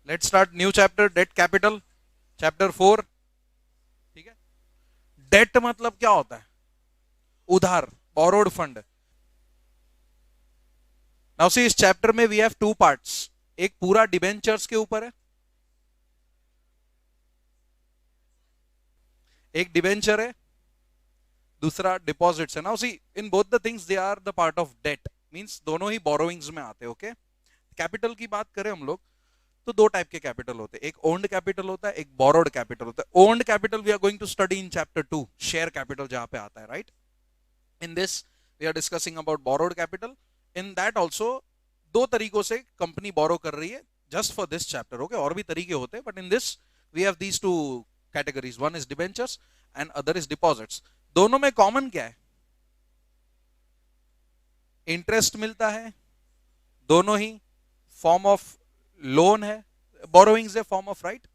Let's start new chapter, debt capital, chapter 4। ठीक है। Date मतलब क्या होता है? उधार, बोरोड फंड। नाउ सी, इस चैप्टर में वी हैव टू पार्ट्स। एक पूरा डिबेंचर्स के ऊपर है, एक डिबेंचर है, दूसरा डिपॉजिट्स है। Now see, in both the things they are the part of debt, means दोनों ही बोरोइंग्स में आते हैं। ओके। कैपिटल की बात करें हम लोग तो दो टाइप के कैपिटल होते हैं, एक ओन्ड कैपिटल होता है, एक बोरोड कैपिटल होता है। Owned capital we are going to study in chapter 2, share capital जहां पे आता है, right. In this we are discussing about borrowed capital. In that also दो तरीकों से कंपनी बोरो कर रही है, just for this chapter. Okay, और भी तरीके होते हैं, but in this we have these two categories, one is debentures and other is deposits. दोनों में कॉमन क्या है? इंटरेस्ट मिलता है, दोनों ही फॉर्म ऑफ लोन है, बोरोइंग्स है फॉर्म ऑफ राइट।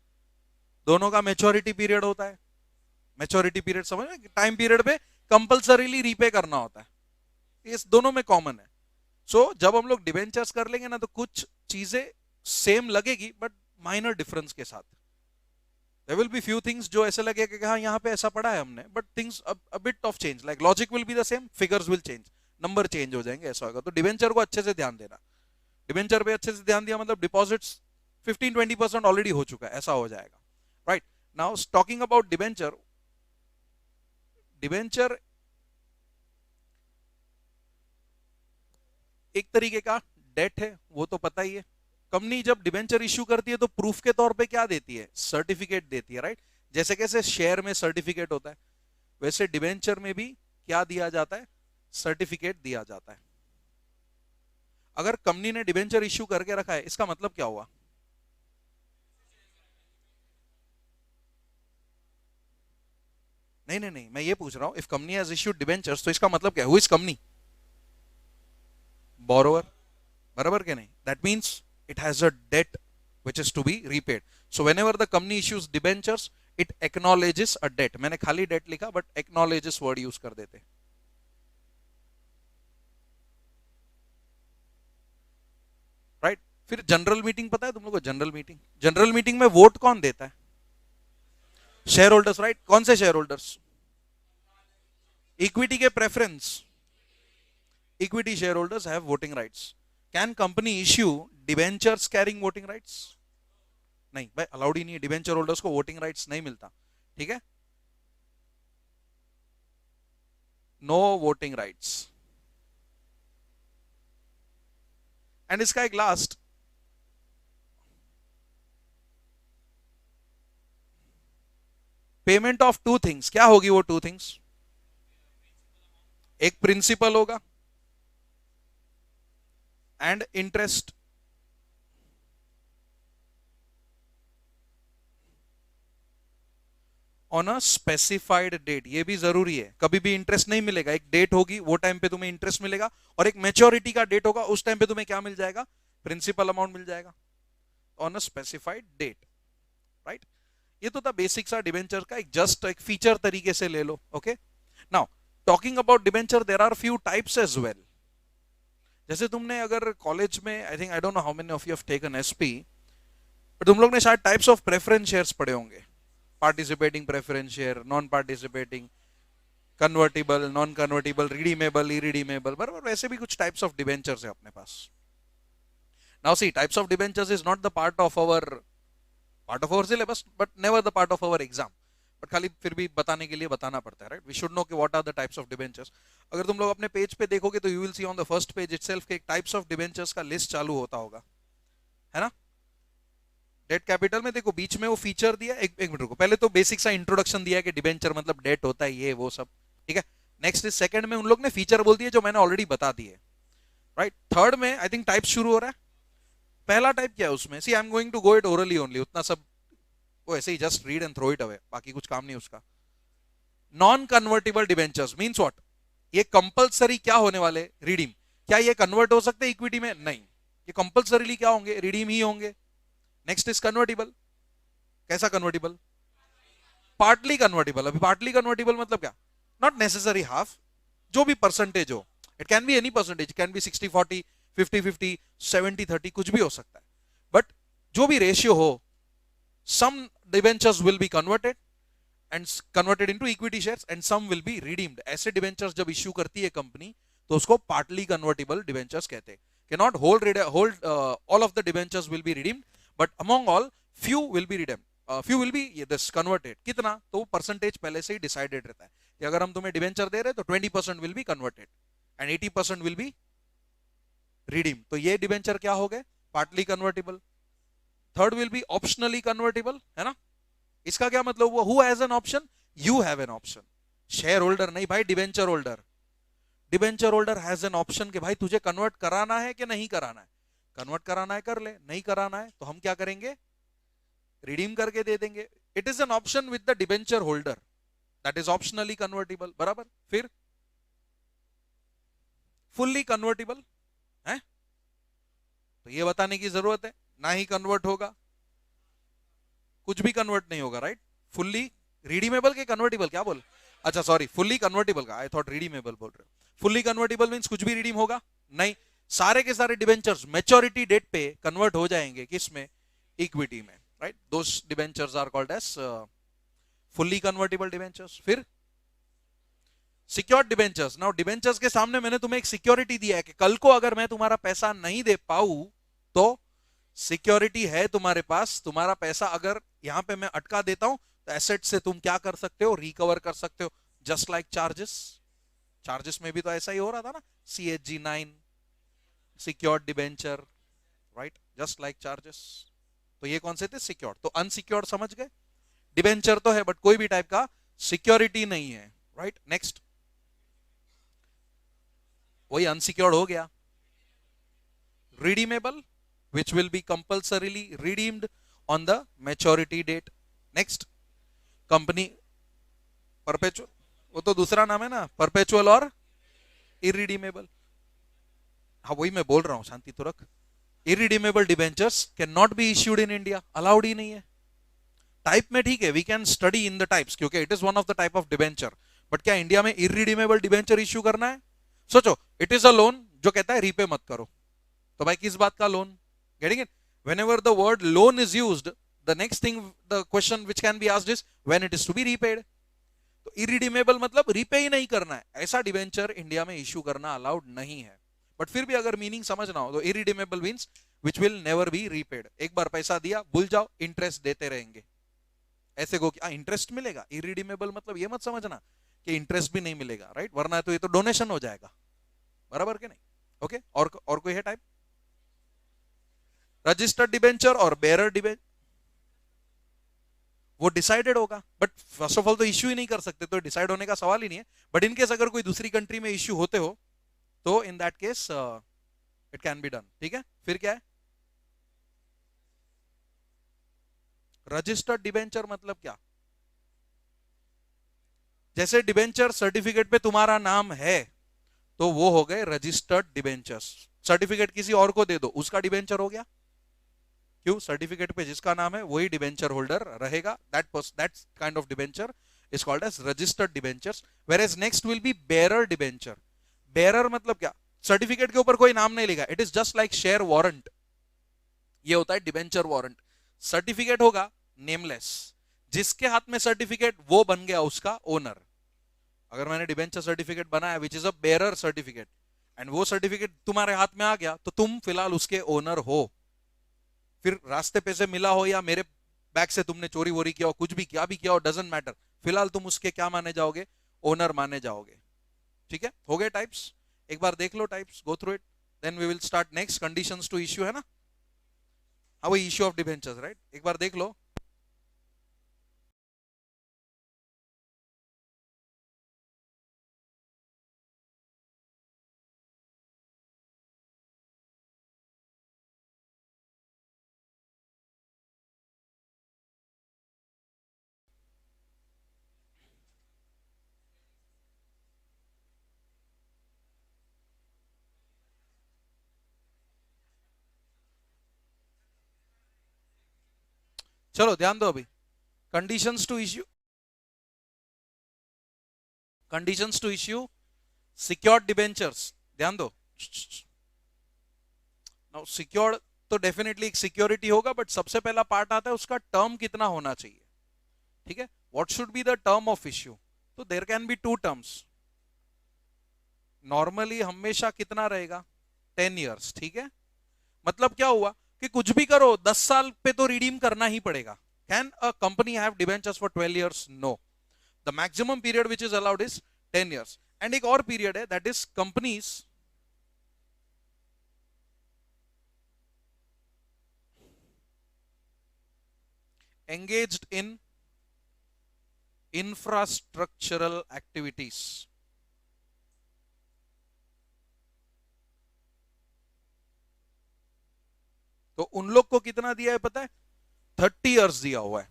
दोनों का मेच्योरिटी पीरियड होता है, मेच्योरिटी पीरियड समझ में, टाइम पीरियड पे कंपलसरीली रीपे करना होता है। ये दोनों में कॉमन है। जब हम लोग डिबेंचर्स कर लेंगे ना, तो कुछ चीजें सेम लगेगी बट माइनर डिफरेंस के साथ। There will be few things जो ऐसे लगेगा कि हाँ यहाँ पे ऐसा पढ़ा है हमने, but things a bit of change, like logic will be the same, figures will change, number change हो जाएंगे, ऐसा होगा। तो डिबेंचर को अच्छे से ध्यान देना। डिबेंचर पे अच्छे से ध्यान दिया मतलब डिपॉजिट्स 15-20% ऑलरेडी हो चुका है, ऐसा हो जाएगा, right. Now talking about debenture, debenture एक तरीके का डेट है, वो तो पता ही है। कंपनी जब डिबेंचर इश्यू करती है तो प्रूफ के तौर पे क्या देती है? सर्टिफिकेट देती है, राइट। जैसे कैसे शेयर में सर्टिफिकेट होता है, वैसे डिबेंचर में भी क्या दिया जाता है? सर्टिफिकेट दिया जाता है। अगर कंपनी ने डिबेंचर इश्यू करके रखा है, इसका मतलब क्या हुआ? नहीं नहीं नहीं, मैं ये पूछ रहा हूं, if company has issued debentures तो इसका मतलब क्या है? Who is company? बोरोवर, बराबर के नहीं? That means it has a debt which is to be repaid. So whenever the company issues debentures, it acknowledges a debt. मैंने खाली debt लिखा but acknowledges word use कर देते, राइट। फिर general meeting पता है तुम लोग को? जनरल मीटिंग, जनरल मीटिंग में वोट कौन देता है? Share holders, right. कौन से शेयर होल्डर्स? इक्विटी के preference, equity share holders have voting rights. Can company issue debentures carrying voting rights? नहीं भाई, अलाउड ही नहीं है, डिबेंचर होल्डर्स को वोटिंग राइट्स नहीं मिलता, ठीक है। No voting rights. एंड इसका एक last, payment of two things. क्या होगी वो टू थिंग्स? एक प्रिंसिपल होगा and interest. On a specified date, ये भी जरूरी है। कभी भी इंटरेस्ट नहीं मिलेगा, एक डेट होगी, वो टाइम पे तुम्हें इंटरेस्ट मिलेगा, और एक मेच्योरिटी का डेट होगा, उस टाइम पे तुम्हें क्या मिल जाएगा? प्रिंसिपल अमाउंट मिल जाएगा, on a specified date, right. ये तो था बेसिक सा डिबेंचर का, एक जस्ट एक फीचर तरीके से ले लो। Okay. Now talking about debenture, there are few types as well. जैसे तुमने अगर कॉलेज में, I think, I don't know how many of you have taken SP, पर तुम लोग ने शायद टाइप्स ऑफ प्रेफरेंस शेयर्स पढ़े होंगे। Participating preference share, non participating, convertible, non convertible, redeemable, irredeemable, बराबर। वैसे भी कुछ टाइप्स ऑफ डिबेंचर्स है अपने पास। Now see, types of debentures is not the part of our syllabus, but never the part of our exam. But खाली फिर भी बताने के लिए बताना पड़ता है, राइट। वी शुड नो कि what are the types of debentures. अगर तुम लोग अपने पेज पे देखोगे तो you will see on the first page itself के एक टाइप्स ऑफ डिबेंचर्स का लिस्ट चालू होता होगा, है ना। डेट कैपिटल में देखो बीच में वो फीचर दिया, एक मिनट रुको, पहले तो बेसिक सा इंट्रोडक्शन दिया कि डिबेंचर मतलब डेट होता है, ये वो सब, ठीक है। नेक्स्ट इज सेकंड में उन लोग ने फीचर बोल दिए जो मैंने ऑलरेडी बता दिए, राइट। थर्ड में आई थिंक टाइप शुरू हो रहा है। पहला टाइप क्या है उसमें? See, I am going to go it orally only, उतना सब वो ऐसे ही just read and throw it away, बाकी कुछ काम नहीं उसका। Non convertible debentures means what? ये कंपलसरी क्या होने वाले? रिडीम। क्या ये कन्वर्ट हो सकते हैं इक्विटी में? नहीं, ये कंपलसरीली क्या होंगे? रिडीम ही होंगे। Next is convertible. कैसा कन्वर्टिबल? Partly convertible. अभी पार्टली कन्वर्टिबल मतलब क्या? नॉट नेसेसरी हाफ, जो भी परसेंटेज हो, it can be any percentage, can be 60-40, 50-50, 70-30, कुछ भी हो सकता है, बट जो भी रेशियो हो, some debentures will be converted and converted into equity shares and some will be redeemed. ऐसे debentures जब issue करती है कंपनी तो उसको partly convertible debentures कहते हैं. Cannot hold all of the debentures will be redeemed, but among all few will be redeemed. Few will be this converted. कितना? तो वो percentage पहले से ही decided रहता है कि अगर हम तुम्हें debenture दे रहे हैं तो 20% will be converted and 80% will be redeemed. तो ये debenture क्या हो गए? Partly convertible. Third will be optionally convertible, है ना. इसका क्या मतलब हुआ? Who has an option? You have an option. Share holder नहीं भाई, debenture holder. Debenture holder has an option कि भाई तुझे कन्वर्ट कराना है कि नहीं कराना है. कन्वर्ट कराना है कर ले, नहीं कराना है तो हम क्या करेंगे? रिडीम करके दे देंगे. It is an option with the debenture holder, that is optionally convertible. बराबर. फिर फुल्ली कन्वर्टेबल है तो ये बताने की जरूरत है, ना ही कन्वर्ट होगा, कुछ भी कन्वर्ट नहीं होगा, राइट. फुल्ली रिडीमेबल के कन्वर्टेबल क्या बोल, अच्छा सॉरी, फुल्ली कन्वर्टेबल का, आई थॉट रिडीमेबल बोल रहे हो. फुल्ली कन्वर्टेबल मींस कुछ भी रिडीम होगा नहीं. सारे के सारे डिबेंचर्स मैच्योरिटी डेट पे कन्वर्ट हो जाएंगे किसमें? इक्विटी में, right. Those debentures are called as fully convertible debentures. फिर सिक्योर्ड डिबेंचर्स. नाउ डिबेंचर्स के सामने मैंने तुम्हें एक सिक्योरिटी दिया है कि कल को अगर मैं तुम्हारा पैसा नहीं दे पाऊं तो सिक्योरिटी है तुम्हारे पास. तुम्हारा पैसा अगर यहां पे मैं अटका देता हूं तो एसेट से तुम क्या कर सकते हो? रिकवर कर सकते हो. Just like charges. चार्जेस में भी तो ऐसा ही हो रहा था ना. CHG9 secured debenture, right. Just like charges. तो ये कौन से थे? सिक्योर्ड. तो अनसिक्योर्ड समझ गए. डिबेंचर तो है बट कोई भी टाइप का सिक्योरिटी नहीं है, राइट. नेक्स्ट, वही अनसिक्योर्ड हो गया. Redeemable which will be compulsorily redeemed on the maturity date. Next, company perpetual, वो तो दूसरा नाम है ना, perpetual और irredeemable. हाँ वही मैं बोल रहा हूं, शांति तो रख. irredeemable debentures cannot be issued in India, allowed ही नहीं है. टाइप में ठीक है, we can study in the types क्योंकि it is one of the type of debenture, but क्या इंडिया में irredeemable debenture issue करना है? सोचो, it is a loan जो कहता है रीपे मत करो, तो भाई किस बात का loan? Getting it? Whenever the word loan is used, the next thing, the question which can be asked is when it is to be repaid. तो irredeemable मतलब रीपे ही नहीं करना है, ऐसा डिवेंचर इंडिया में इश्यू करना अलाउड नहीं है. बट फिर भी अगर मीनिंग समझना हो तो irredeemable means which will never be repaid. एक बार पैसा दिया, भूल जाओ, इंटरेस्ट देते रहेंगे. ऐसे को क्या इंटरेस्ट मिलेगा? irredeemable मतलब ये मत समझना कि इंटरेस्ट भी नहीं मिलेगा, राइट. वरना तो ये तो डोनेशन हो जाएगा. बराबर के नहीं? ओके. और कोई है टाइप? रजिस्टर्ड डिबेंचर और बेरर डिबेंचर, वो डिसाइडेड होगा. बट फर्स्ट ऑफ ऑल तो इश्यू ही नहीं कर सकते, तो डिसाइड होने का सवाल ही नहीं है. बट इन केस अगर कोई दूसरी कंट्री में इश्यू होते हो तो इन that case it can be done. ठीक है. फिर क्या है? रजिस्टर्ड डिबेंचर मतलब क्या? जैसे डिबेंचर सर्टिफिकेट पे तुम्हारा नाम है तो वो हो गए रजिस्टर्ड डिबेंचर्स. सर्टिफिकेट किसी और को दे दो, उसका डिबेंचर हो गया. क्यों? सर्टिफिकेट पे जिसका नाम है वही डिबेंचर होल्डर रहेगा. That kind of debenture is called as registered debentures. Whereas next will be bearer debenture. Bearer मतलब क्या? सर्टिफिकेट के ऊपर कोई नाम नहीं लिखा, it is just like share warrant. ये होता है डिबेंचर वारंट. सर्टिफिकेट होगा नेमलेस, जिसके हाथ में सर्टिफिकेट वो बन गया उसका ओनर. अगर मैंने डिबेंचर सर्टिफिकेट बनाया which is a bearer certificate and वो सर्टिफिकेट तुम्हारे हाथ में आ गया तो तुम फिलहाल उसके ओनर हो. फिर रास्ते पे से मिला हो या मेरे बैग से तुमने चोरी वोरी किया हो, कुछ भी किया भी किया हो, डजंट मैटर, फिलहाल तुम उसके क्या माने जाओगे? ओनर माने जाओगे. ठीक है. हो गए टाइप्स. एक बार देख लो types, go through it, then we will start next. Conditions to issue है ना. हाँ वो इश्यू ऑफ डिबेंचर्स, राइट. एक बार देख लो. चलो ध्यान दो अभी. Conditions to issue, conditions to issue secured debentures. ध्यान दो. नाउ सिक्योर्ड तो डेफिनेटली एक सिक्योरिटी होगा, बट सबसे पहला पार्ट आता है उसका टर्म कितना होना चाहिए, ठीक है, what should be the term of issue. तो there can be two terms, normally हमेशा कितना रहेगा 10 इयर्स, ठीक है। मतलब क्या हुआ कि कुछ भी करो 10 साल पे तो रिडीम करना ही पड़ेगा। Can a company have debentures for 12 years? No, the maximum period which is allowed is 10 years. And एक और पीरियड है, that is companies engaged in infrastructural activities। तो उन लोग को कितना दिया है पता है? 30 इयर्स दिया हुआ है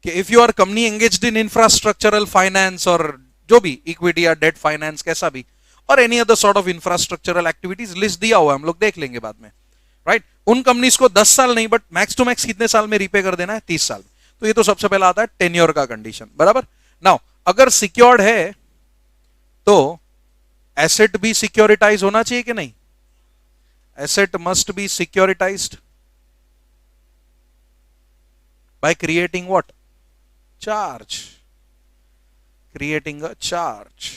कि if you are company engaged in infrastructural finance और जो भी इक्विटी या डेट फाइनेंस कैसा भी, और any other sort of infrastructural activities, list दिया हुआ है, हम लोग देख लेंगे बाद में, राइट। उन कंपनीज को 10 साल नहीं, बट मैक्स टू मैक्स कितने साल में रीपे कर देना है? 30 साल। तो ये तो सबसे पहला आता है टेन्योर का कंडीशन, बराबर। नाउ अगर सिक्योर्ड है तो एसेट भी सिक्योरिटाइज होना चाहिए कि नहीं? Asset must be सिक्योरिटाइज्ड by creating what? Charge, creating a charge,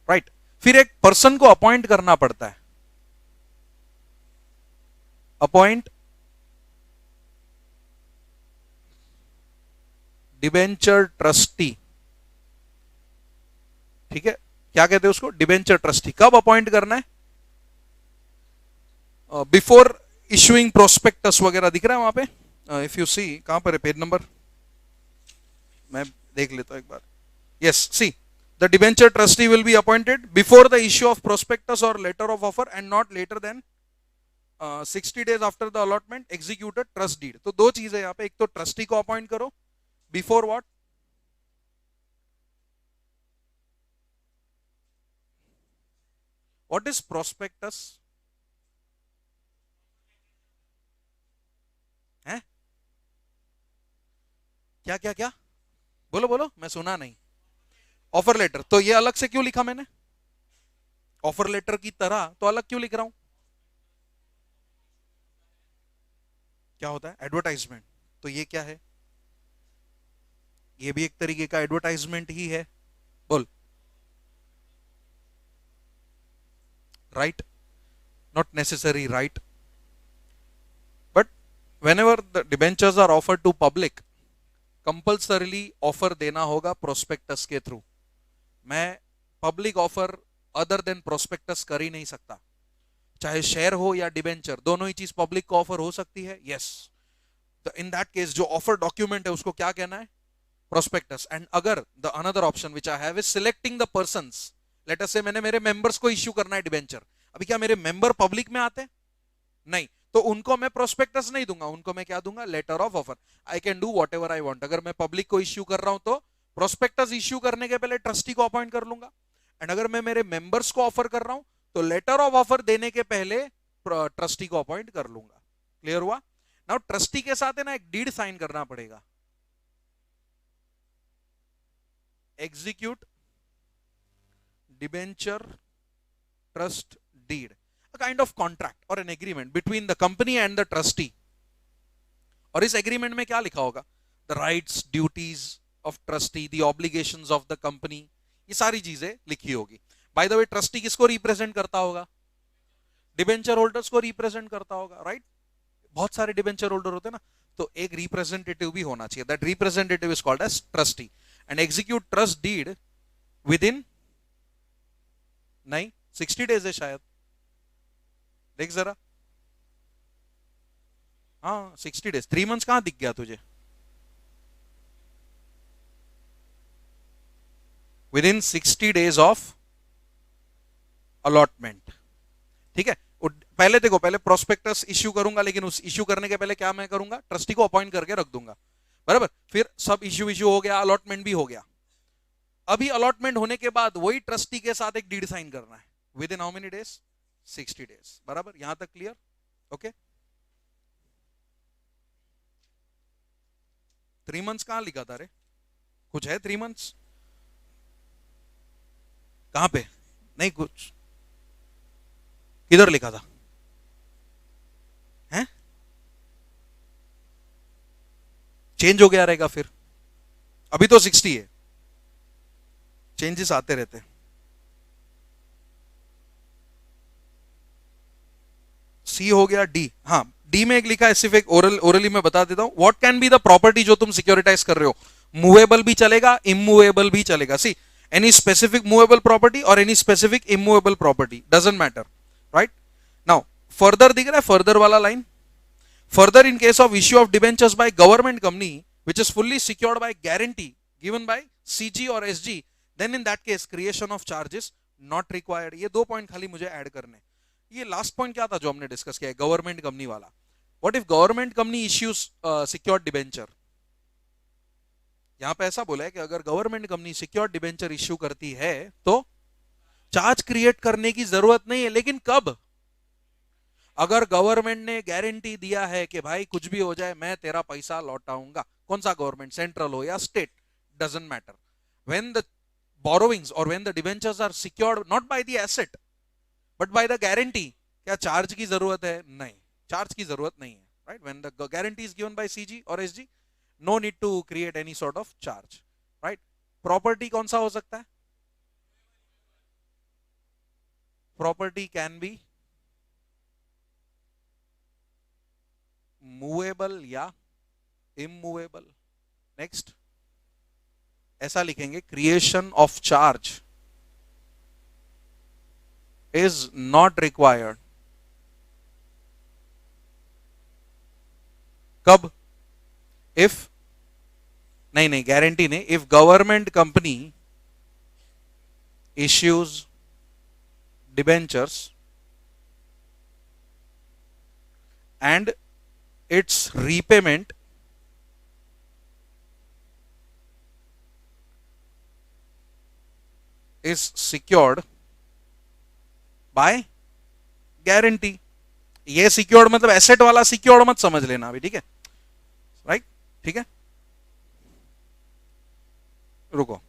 right। फिर एक पर्सन को अपॉइंट करना पड़ता है, अपॉइंट डिबेंचर ट्रस्टी, ठीक है। क्या कहते हैं उसको? Debenture trustee. कब अपॉइंट करना है? बिफोर इशुइंग प्रोस्पेक्टस वगैरह दिख रहा है वहां पे, इफ यू सी, कहां पर है पेज नंबर, मैं देख लेता हूं एक बार। Yes, see, the debenture trustee will be appointed before the issue of prospectus और letter of offer and not later than 60 days after the allotment executed trust deed. तो दो चीजें यहां पे, एक तो ट्रस्टी को अपॉइंट करो before what? What is prospectus? है क्या क्या क्या? बोलो बोलो, मैं सुना नहीं। Offer letter. तो ये अलग से क्यों लिखा मैंने? ऑफर लेटर की तरह तो अलग क्यों लिख रहा हूं? क्या होता है? एडवर्टाइजमेंट। तो ये क्या है? ये भी एक तरीके का एडवर्टाइजमेंट ही है। बोल। Right, not necessary, right, but whenever the debentures are offered to public, compulsorily offer देना होगा प्रोस्पेक्टस के थ्रू। मैं public offer other than prospectus कर ही नहीं सकता, चाहे शेयर हो या डिबेंचर, दोनों ही चीज पब्लिक को ऑफर हो सकती है। यस, तो इन दैट केस जो ऑफर डॉक्यूमेंट है उसको क्या कहना है? प्रोस्पेक्टस। एंड अगर the another option which I have is selecting the persons, late us से मैंने मेरे मेंबर्स को इश्यू करना है डिबेंचर। अभी क्या मेरे मेंबर पब्लिक में आते हैं? नहीं, तो उनको मैं प्रोस्पेक्टस नहीं दूंगा, उनको मैं क्या दूंगा? Letter of offer. I can do whatever I want. अगर मैं पब्लिक को इश्यू कर रहा हूं तो प्रोस्पेक्टस इश्यू करने के पहले ट्रस्टी को अपॉइंट कर लूंगा, एंड अगर मैं मेरे मेंबर्स को ऑफर कर रहा हूं तो लेटर ऑफ ऑफर देने के पहले ट्रस्टी को अपॉइंट कर लूंगा। क्लियर हुआ? नाउ ट्रस्टी के साथ है ना एक डीड साइन करना पड़ेगा, execute debenture trust deed, a kind of contract or an agreement between the company and the trustee। और इस एग्रीमेंट में क्या लिखा होगा? the rights, duties of trustee, the obligations of the company, ये सारी चीजें लिखी होगी। बाय द वे, ट्रस्टी किसको रिप्रेजेंट करता होगा? डिबेंचर होल्डर्स को रिप्रेजेंट करता होगा, राइट। बहुत सारे डिबेंचर होल्डर होते हैं ना, तो एक रिप्रेजेंटेटिव भी होना चाहिए। That representative is called as trustee and execute trust deed within, नहीं 60 डेज है शायद, देख जरा। हाँ 60 डेज, 3 मंथ्स कहां दिख गया तुझे? With in 60 days of allotment, ठीक है। पहले देखो, पहले प्रोस्पेक्टस इश्यू करूंगा, लेकिन उस इश्यू करने के पहले क्या मैं करूंगा? ट्रस्टी को अपॉइंट करके रख दूंगा, बराबर। फिर सब इश्यू हो गया, अलॉटमेंट भी हो गया। अभी अलॉटमेंट होने के बाद वही ट्रस्टी के साथ एक डीड साइन करना है with in how many days? 60 days, बराबर। यहां तक क्लियर? ओके। 3 मंथ्स कहां लिखा था रे? कुछ है 3 मंथ्स कहां पे? नहीं कुछ, किधर लिखा था? हैं? चेंज हो गया रहेगा फिर, अभी तो 60 है, चेंजेस आते रहते हैं। सी हो गया। डी, हाँ, डी में एक लिखा है सिर्फ, एक ओरली में बता देता हूं, what can be the property जो तुम सिक्योरिटाइज कर रहे हो। मूवेबल भी चलेगा, इमूवेबल भी चलेगा। See, any specific movable property और any specific immovable property, doesn't matter, right. Now further दिख रहा है, फर्दर वाला line, further in case of issue of debentures by government company which is fully secured by guarantee given by CG और SG, then in that case creation of charges not required. ये दो point खाली मुझे add करने। ये last point क्या था जो हमने डिस्कस किया है, गवर्नमेंट कंपनी वाला। What if government company issues secured debenture. यहां पे ऐसा बोला है कि अगर government company secured debenture issue करती है तो चार्ज क्रिएट करने की जरूरत नहीं है। लेकिन कब? अगर गवर्नमेंट ने गारंटी दिया है कि भाई कुछ भी हो जाए मैं तेरा पैसा लौटाऊंगा, कौन सा गवर्नमेंट, सेंट्रल हो या state, doesn't matter, when the borrowings or when the debentures are secured not by the asset but by the guarantee, क्या चार्ज की जरूरत है? नहीं, चार्ज की जरूरत नहीं है, right. When the guarantee is given by CG और SG, no need to create any sort of charge, right. Property कौन सा हो सकता है? प्रॉपर्टी कैन बी मूवेबल या इमूवेबल। नेक्स्ट, ऐसा लिखेंगे, creation of charge is not required. कब? इफ, नहीं नहीं, गारंटी नहीं, if government company issues debentures and its repayment is secured by guarantee. ये सिक्योर्ड मतलब एसेट वाला सिक्योर्ड मत समझ लेना अभी, ठीक है, राइट, ठीक है। रुको,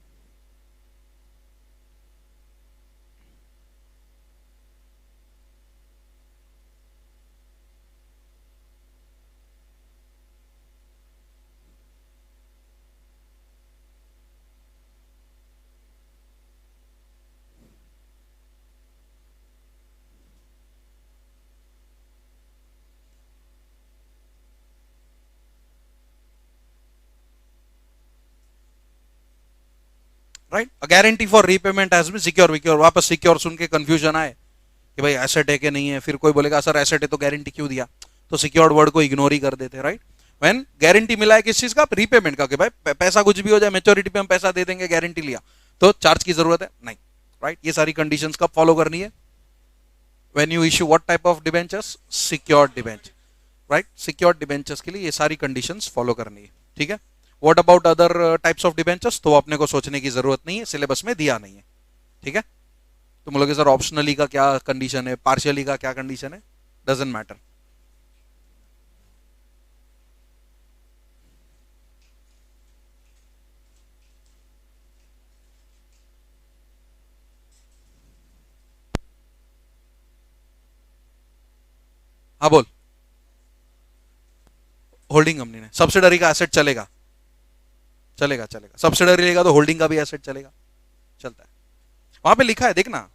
right, guarantee for repayment has been secure विक्योर, वापस सिक्योर सुन के कंफ्यूजन आए कि भाई एसेट है कि नहीं है, फिर कोई बोलेगा सर एसेट है तो गारंटी क्यों दिया, तो सिक्योर्ड वर्ड को इग्नोर ही कर देते, राइट। व्हेन गारंटी मिला है किस चीज का? रीपेमेंट का, कि भाई पैसा कुछ भी हो जाए मेच्योरिटी पे हम पैसा दे देंगे, गारंटी लिया, तो चार्ज की जरूरत है नहीं, राइट। ये सारी कंडीशंस कब फॉलो करनी है? When you issue what type of debentures? Secured debenture, right. Secured debentures के लिए ये सारी कंडीशंस फॉलो करनी है, ठीक है। What about other types of debentures, तो अपने को सोचने की जरूरत नहीं है, सिलेबस में दिया नहीं है, ठीक है। तुम लोग सर ऑप्शनली का क्या कंडीशन है, पार्शियली का क्या कंडीशन है, डजंट मैटर। हाँ बोल। होल्डिंग कंपनी ने, सब्सिडरी का एसेट चलेगा, चलेगा चलेगा, सब्सिडरी लेगा तो होल्डिंग का भी एसेट चलेगा, चलता है। वहां पे लिखा है देखना,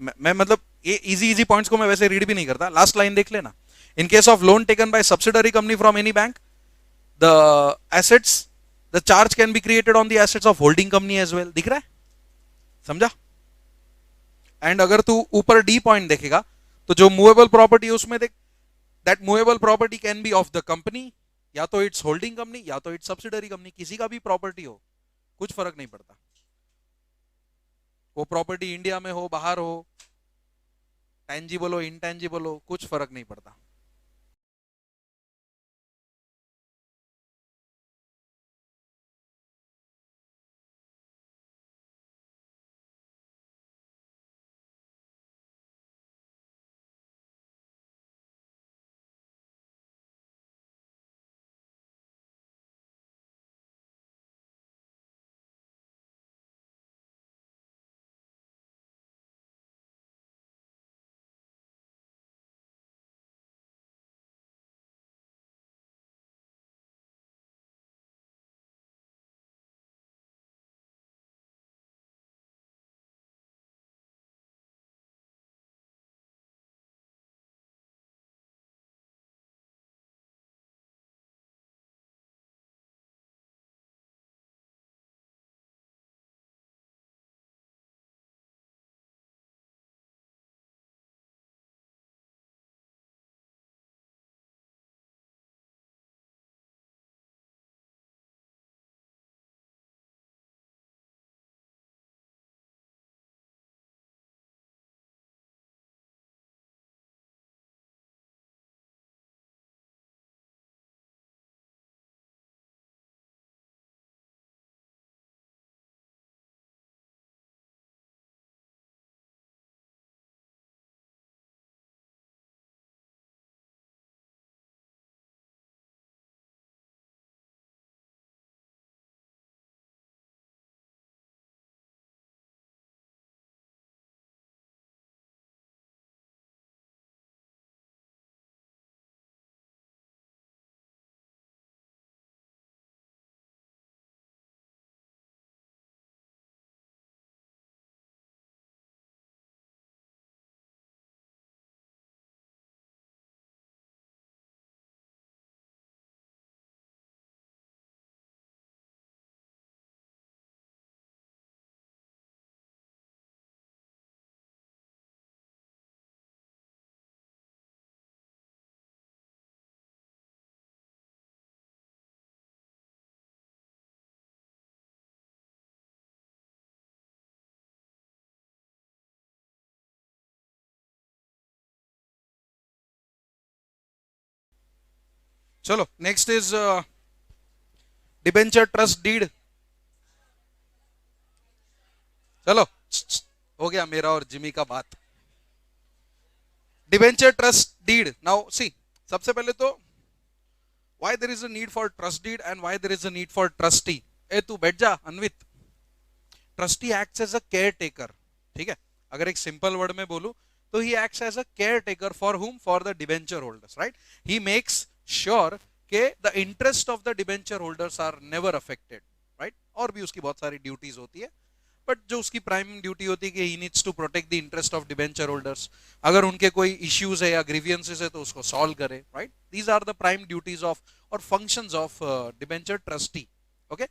मैं मतलब ये इजी इजी पॉइंट्स को मैं वैसे रीड भी नहीं करता, लास्ट लाइन देख लेना। In case of loan taken by subsidiary company from any bank, the assets, the charge can be created on the assets of holding company as well. दिख रहा है? समझा? एंड अगर तू ऊपर डी पॉइंट देखेगा तो जो मूवेबल प्रॉपर्टी है उसमें देख, that movable property can B of the company, या तो इट्स होल्डिंग कंपनी या तो इट्स सब्सिडरी कंपनी, किसी का भी प्रॉपर्टी हो, कुछ फर्क नहीं पड़ता। वो प्रॉपर्टी इंडिया में हो, बाहर हो, टेंजिबल हो, इनटेंजिबल हो, कुछ फर्क नहीं पड़ता। चलो next is debenture trust deed. चलो हो गया मेरा और जिमी का बात. Debenture trust deed. Now see, सबसे पहले तो why there is a need for trust deed and why there is a need for trustee. ए तू बैठ जा Anvit. Trustee acts as a caretaker. ठीक है, अगर एक सिंपल वर्ड में बोलूं तो he acts as a caretaker for whom, for the debenture holders. Right, he makes sure के the interest of the debenture holders are never affected. Right, और भी उसकी बहुत सारी ड्यूटीज होती है, बट जो उसकी प्राइम ड्यूटी होती है कि he needs to protect the interest of debenture holders. अगर उनके कोई इश्यूज है या ग्रीवियंसेस है तो उसको सॉल्व करे. Right, these are the prime duties of और functions of debenture trustee. Okay,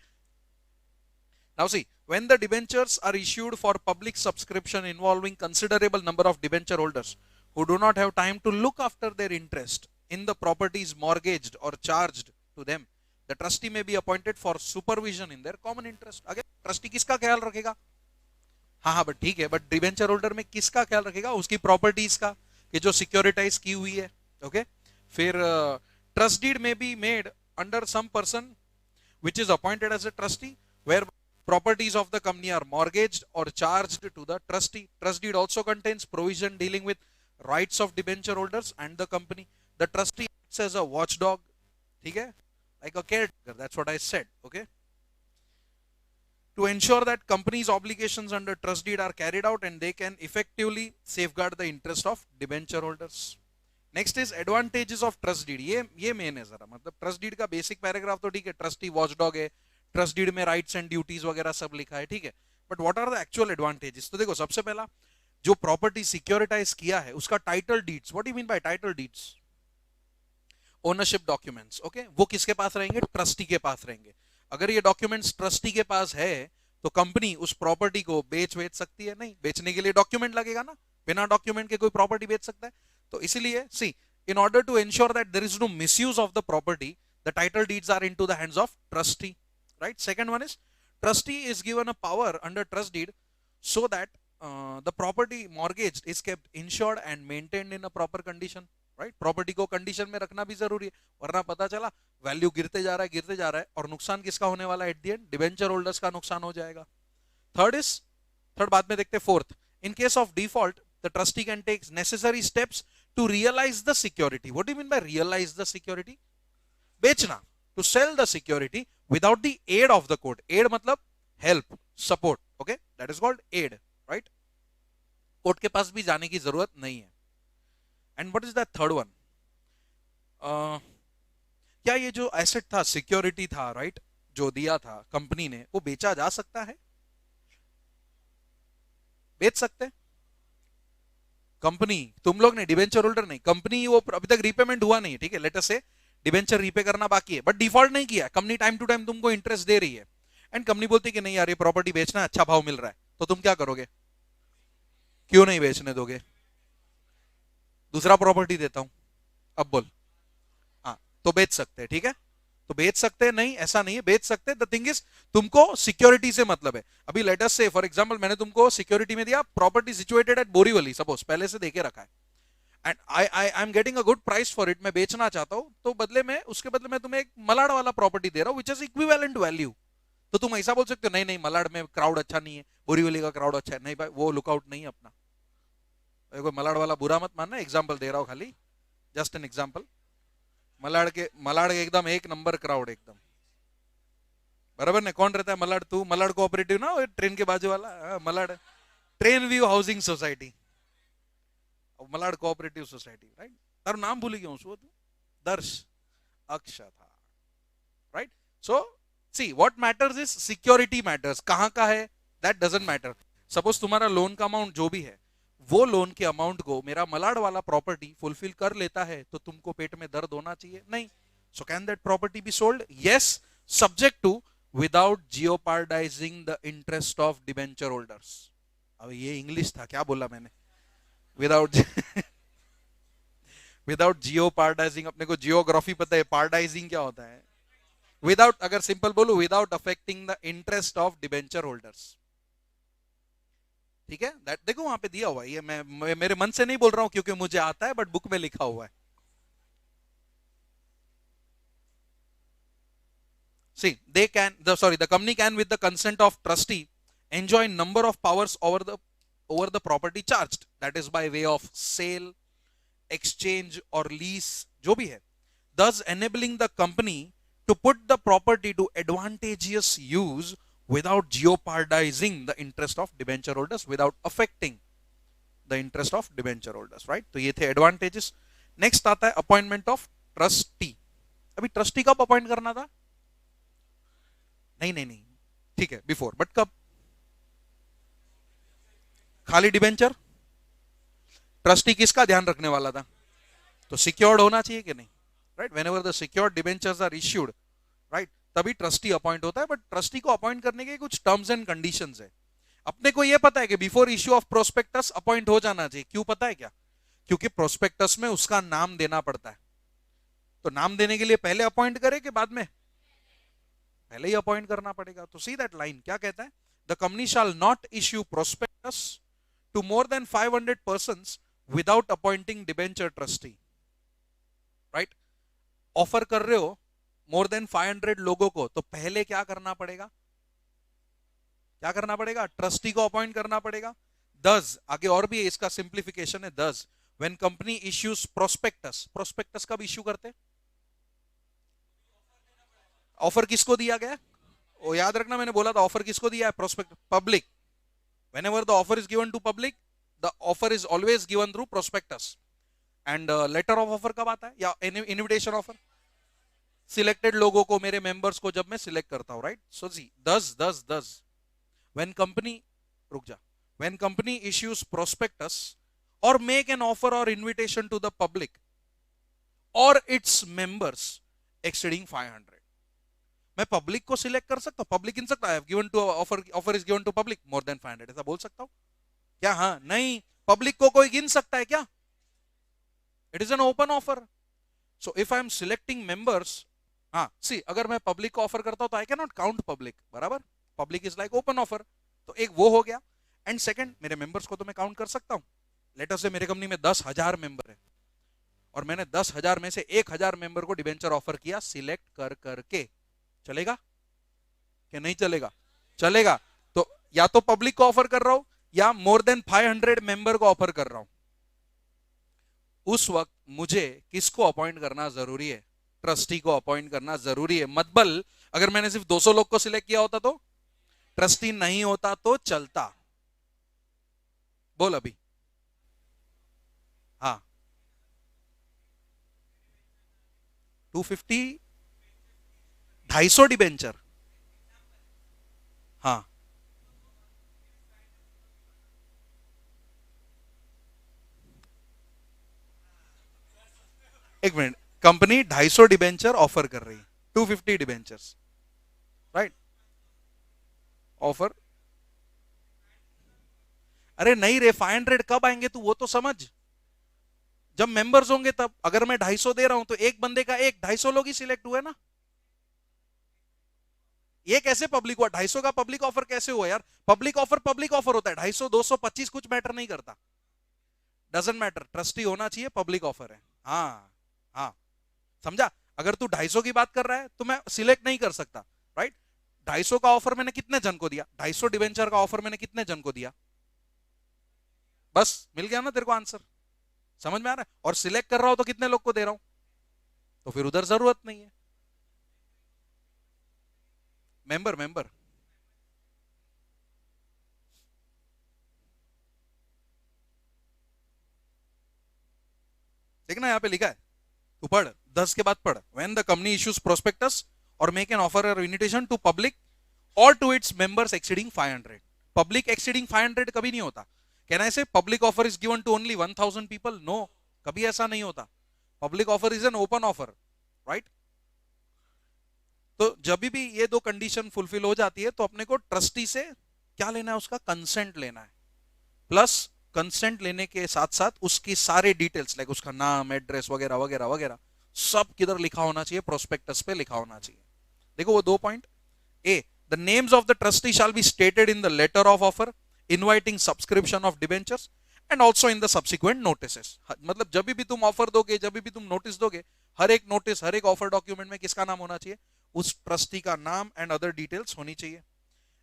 now see, when the debentures are issued for public subscription involving considerable number of debenture holders who do not have time to look after their interest in the properties mortgaged or charged to them, the trustee may be appointed for supervision in their common interest. Again, trustee किसका ख्याल रखेगा? हाँ but ठीक है, but debenture holder में किसका ख्याल रखेगा? उसकी प्रॉपर्टीज का, कि जो सिक्योरिटाइज की हुई है. ओके, फिर ट्रस्ट डीड में be made under some person which is appointed as a trustee where properties of the company are mortgaged or charged to the trustee. Trust deed also contains provision dealing with rights of debenture holders and the company. The trustee acts as a watchdog, ठीक है, like a caretaker. That's what I said. Okay, to ensure that company's obligations under trust deed are carried out and they can effectively safeguard the interest of debenture holders. Next is advantages of trust deed. ये main है जरा, मतलब trust deed का basic paragraph तो ठीक है, trustee watchdog है, trust deed में राइट्स एंड ड्यूटीज वगैरह सब लिखा है, ठीक है, but what are the actual advantages? तो देखो, सबसे पहला, जो प्रॉपर्टी सिक्योरिटाइज किया है उसका title deeds. What do mean by title deeds? Ownership documents. Okay, वो किसके पास रहेंगे? ट्रस्टी के पास रहेंगे. अगर ये डॉक्यूमेंट्स ट्रस्टी के पास है तो कंपनी उस प्रॉपर्टी को बेच सकती है? नहीं, बेचने के लिए डॉक्यूमेंट लगेगा ना. बिना डॉक्यूमेंट के कोई प्रॉपर्टी बेच सकता है? तो इसीलिए सी, in order to ensure that there is no misuse of the property, the title deeds are into the hands of trustee. Right, second one is trustee is given a power under trust deed so that the property mortgaged is kept insured and maintained in a proper condition. Right, property को condition में रखना भी जरूरी है, वरना पता चला value गिरते जा रहा है और नुकसान किसका होने वाला है? At the end debenture holders का नुकसान हो जाएगा. थर्ड बाद में देखते. Fourth, in case of default the trustee can take necessary steps to realize the security. What do you mean by realize the security? बेचना, to sell the security without the aid of the court. Aid मतलब help, support. Okay, that is called aid. Right, court के पास भी जाने की जरूरत नहीं है. And what is that third one? क्या ये जो एसेट था, सिक्योरिटी था, राइट, जो दिया था कंपनी ने, वो बेचा जा सकता है? बेच सकते हैं कंपनी, तुम लोग नहीं, डिबेंचर होल्डर नहीं, कंपनी. वो अभी तक रीपेमेंट हुआ नहीं है, ठीक है, लेट अस से डिबेंचर रीपे करना बाकी है, बट डिफॉल्ट नहीं किया. कंपनी टाइम टू टाइम तुमको इंटरेस्ट दे रही है, एंड कंपनी बोलती है कि नहीं यार ये प्रॉपर्टी बेचना है, अच्छा भाव मिल रहा है, तो तुम क्या करोगे? क्यों नहीं बेचने दोगे? दूसरा प्रॉपर्टी देता हूं. अब बोल. हाँ, तो बेच सकते हैं, ठीक है, तो बेच सकते हैं. नहीं, ऐसा नहीं है, बेच सकते हैं. द थिंग इज, तुमको सिक्योरिटी से मतलब है. अभी लेट अस से फॉर एग्जांपल मैंने तुमको सिक्योरिटी में दिया property situated at Borivali, suppose, पहले से देके रखा है, and I am getting a good price for it, मैं बेचना चाहता हूं, तो उसके बदले में तुम्हें एक मलाड वाला प्रॉपर्टी दे रहा हूं विच इज इक्विवेलेंट वैल्यू. तो तुम ऐसा बोल सकते हो, नहीं नहीं मलाड में क्राउड अच्छा नहीं है, बोरीवली का क्राउड अच्छा है. नहीं भाई, वो लुकआउट नहीं है अपना. कोई मलाड वाला बुरा मत मानना, एग्जाम्पल दे रहा हूं खाली, जस्ट एन एग्जाम्पल. मलाड के एकदम एक नंबर क्राउड एकदम बराबर ने. कौन रहता है मलाड? तू मलाड कोऑपरेटिव ना, ट्रेन के बाजू वाला Malad, train view housing society, Malad cooperative society. Right, तारू नाम भूल गया हूं. दर्श अक्षा था. Right, so see what matters is security matters. कहां का है दैट डजंट मैटर. सपोज तुम्हारा लोन का अमाउंट जो भी है, वो लोन के अमाउंट को मेरा मलाड वाला प्रॉपर्टी फुलफिल कर लेता है, तो तुमको पेट में दर्द होना चाहिए? नहीं. So can that property be sold? Yes, subject to without jeopardizing the interest of debenture holders. अब ये इंग्लिश था, क्या बोला मैंने? Without without jeopardizing. अपने को जियोग्राफी पता है, पार्डाइजिंग क्या होता है? विदाउट, अगर सिंपल बोलो, without affecting the interest of debenture holders. ठीक है, दैट देखो वहां पे दिया हुआ है. ये मैं मेरे मन से नहीं बोल रहा हूं क्योंकि मुझे आता है, बट बुक में लिखा हुआ है. See, the company can, with the consent of trustee, enjoy number of powers over the property charged, that is by way of sale, exchange or lease, जो भी है, thus enabling the company to put the property to advantageous use without jeopardizing the interest of debenture holders, without affecting the interest of debenture holders, right? तो ये थे advantages. Next आता है appointment of trustee. अभी trustee कब appoint करना था? नहीं, ठीक है, before, but कब? खाली डिबेंचर, ट्रस्टी किसका ध्यान रखने वाला था? तो सिक्योर्ड होना चाहिए कि नहीं, right? Whenever the secured debentures are issued, right, तभी ट्रस्टी अपॉइंट होता है. बट ट्रस्टी को अपॉइंट करने के कुछ टर्म्स एंड कंडीशंस है. अपने को यह पता है कि before issue of prospectus appoint हो जाना चाहिए. क्यों पता है क्या? क्योंकि प्रोस्पेक्टस में उसका नाम देना पड़ता है. तो नाम देने के लिए पहले अपॉइंट करे कि बाद में? पहले ही अपॉइंट करना पड़ेगा. तो सी दैट लाइन क्या कहता है? The company shall not issue prospectus to more than 500 persons without appointing debenture trustee, right? Offer कर रहे हो more than 500 लोगों को, तो पहले क्या करना पड़ेगा? क्या करना पड़ेगा? ट्रस्टी को अपॉइंट करना पड़ेगा. Thus, आगे और भी है, इसका सिंप्लीफिकेशन है. Thus, when company issues prospectus, prospectus कब इश्यू करते? ऑफर किसको दिया गया? वो याद रखना, मैंने बोला था ऑफर किसको दिया है? Prospect, public. Whenever the offer is given to public, the offer is always given through prospectus. And letter of offer कब आता है? या invitation offer? Selected लोगों को, मेरे members को जब मैं select करता हूँ, right? So see, thus, when company, रुक जा, when company issues prospectus or make an offer or invitation to the public or its members exceeding 500, मैं पब्लिक को सिलेक्ट कर सकता हूं. पब्लिक इन सकता है, given to offer is given to public more than 500, ऐसा बोल सकता हूं क्या? हाँ, नहीं. पब्लिक को कोई गिन सकता है क्या? It is an open offer. So if I am selecting members, हाँ, सी, अगर मैं पब्लिक को ऑफर करता हूं तो I can not count public, बराबर? Public is like open offer. तो एक वो हो गया. एंड सेकंड, मेरे मेंबर्स को तो मैं काउंट कर सकता हूं. लेट अस से मेरे कंपनी में 10,000 मेंबर है और मैंने 10,000 में से 1,000 मेंबर को डिबेंचर ऑफर किया सिलेक्ट कर करके. चलेगा कि नहीं चलेगा? चलेगा. तो या तो पब्लिक को ऑफर कर रहा हूं या मोर देन 500 मेंबर को ऑफर कर रहा हूं. उस वक्त मुझे किसको अपॉइंट करना जरूरी है? ट्रस्टी को अपॉइंट करना जरूरी है. मतबल अगर मैंने सिर्फ 200 लोग को सिलेक्ट किया होता तो ट्रस्टी नहीं होता तो चलता. बोल अभी. हाँ, 250, 250 डिबेंचर. हाँ, एक मिनट. कंपनी 250 डिबेंचर ऑफर कर रही है, 250 डिबेंचर्स, राइट? ऑफर. अरे नहीं रे, 500 कब आएंगे तू वो तो समझ. जब मेंबर्स होंगे तब. अगर मैं 250 दे रहा हूं तो एक बंदे का 250 लोग ही सिलेक्ट हुए ना. ये कैसे पब्लिक हुआ? 250 का पब्लिक ऑफर कैसे हुआ यार? पब्लिक ऑफर होता है. 250, 200, 25 कुछ मैटर नहीं करता. Doesn't matter. ट्रस्टी होना चाहिए, पब्लिक ऑफर है. हाँ हाँ, समझा? अगर तू 250 की बात कर रहा है तो मैं सिलेक्ट नहीं कर सकता, राइट? 250 का ऑफर मैंने कितने जन को दिया? 250 डिवेंचर का ऑफर मैंने कितने जन को दिया? बस मिल गया ना तेरे को आंसर. समझ में आ रहा है? और सिलेक्ट कर रहा हूं तो कितने लोग को दे रहा हूं? तो फिर उधर जरूरत नहीं है. मेंबर देखना, यहां पे लिखा है, तू पढ़, 10 के बाद पढ़. When the company issues prospectus or make an offer or invitation to public or to its members exceeding 500. Public exceeding 500 कभी नहीं होता. Can I say public offer is given to only 1000 people? No, कभी ऐसा नहीं होता. Public offer is an open offer, right? तो जब भी ये दो कंडीशन फुलफिल हो जाती है तो अपने को ट्रस्टी से क्या लेना है? उसका कंसेंट लेना है. प्लस कंसेंट लेने के साथ साथ उसकी सारे डिटेल्स, लाइक उसका नाम, एड्रेस वगैरह वगैरह वगैरह, सब किधर लिखा होना चाहिए? प्रोस्पेक्टस पे लिखा होना चाहिए. देखो वो 2 point. A, the names of the trustee shall be stated in the letter of offer inviting subscription of debentures and also in the subsequent notices. मतलब जब भी तुम ऑफर दोगे, जब भी तुम नोटिस दोगे, हर एक नोटिस, हर एक ऑफर डॉक्यूमेंट में किसका नाम होना चाहिए? उस ट्रस्टी का नाम एंड अदर डिटेल्स होनी चाहिए।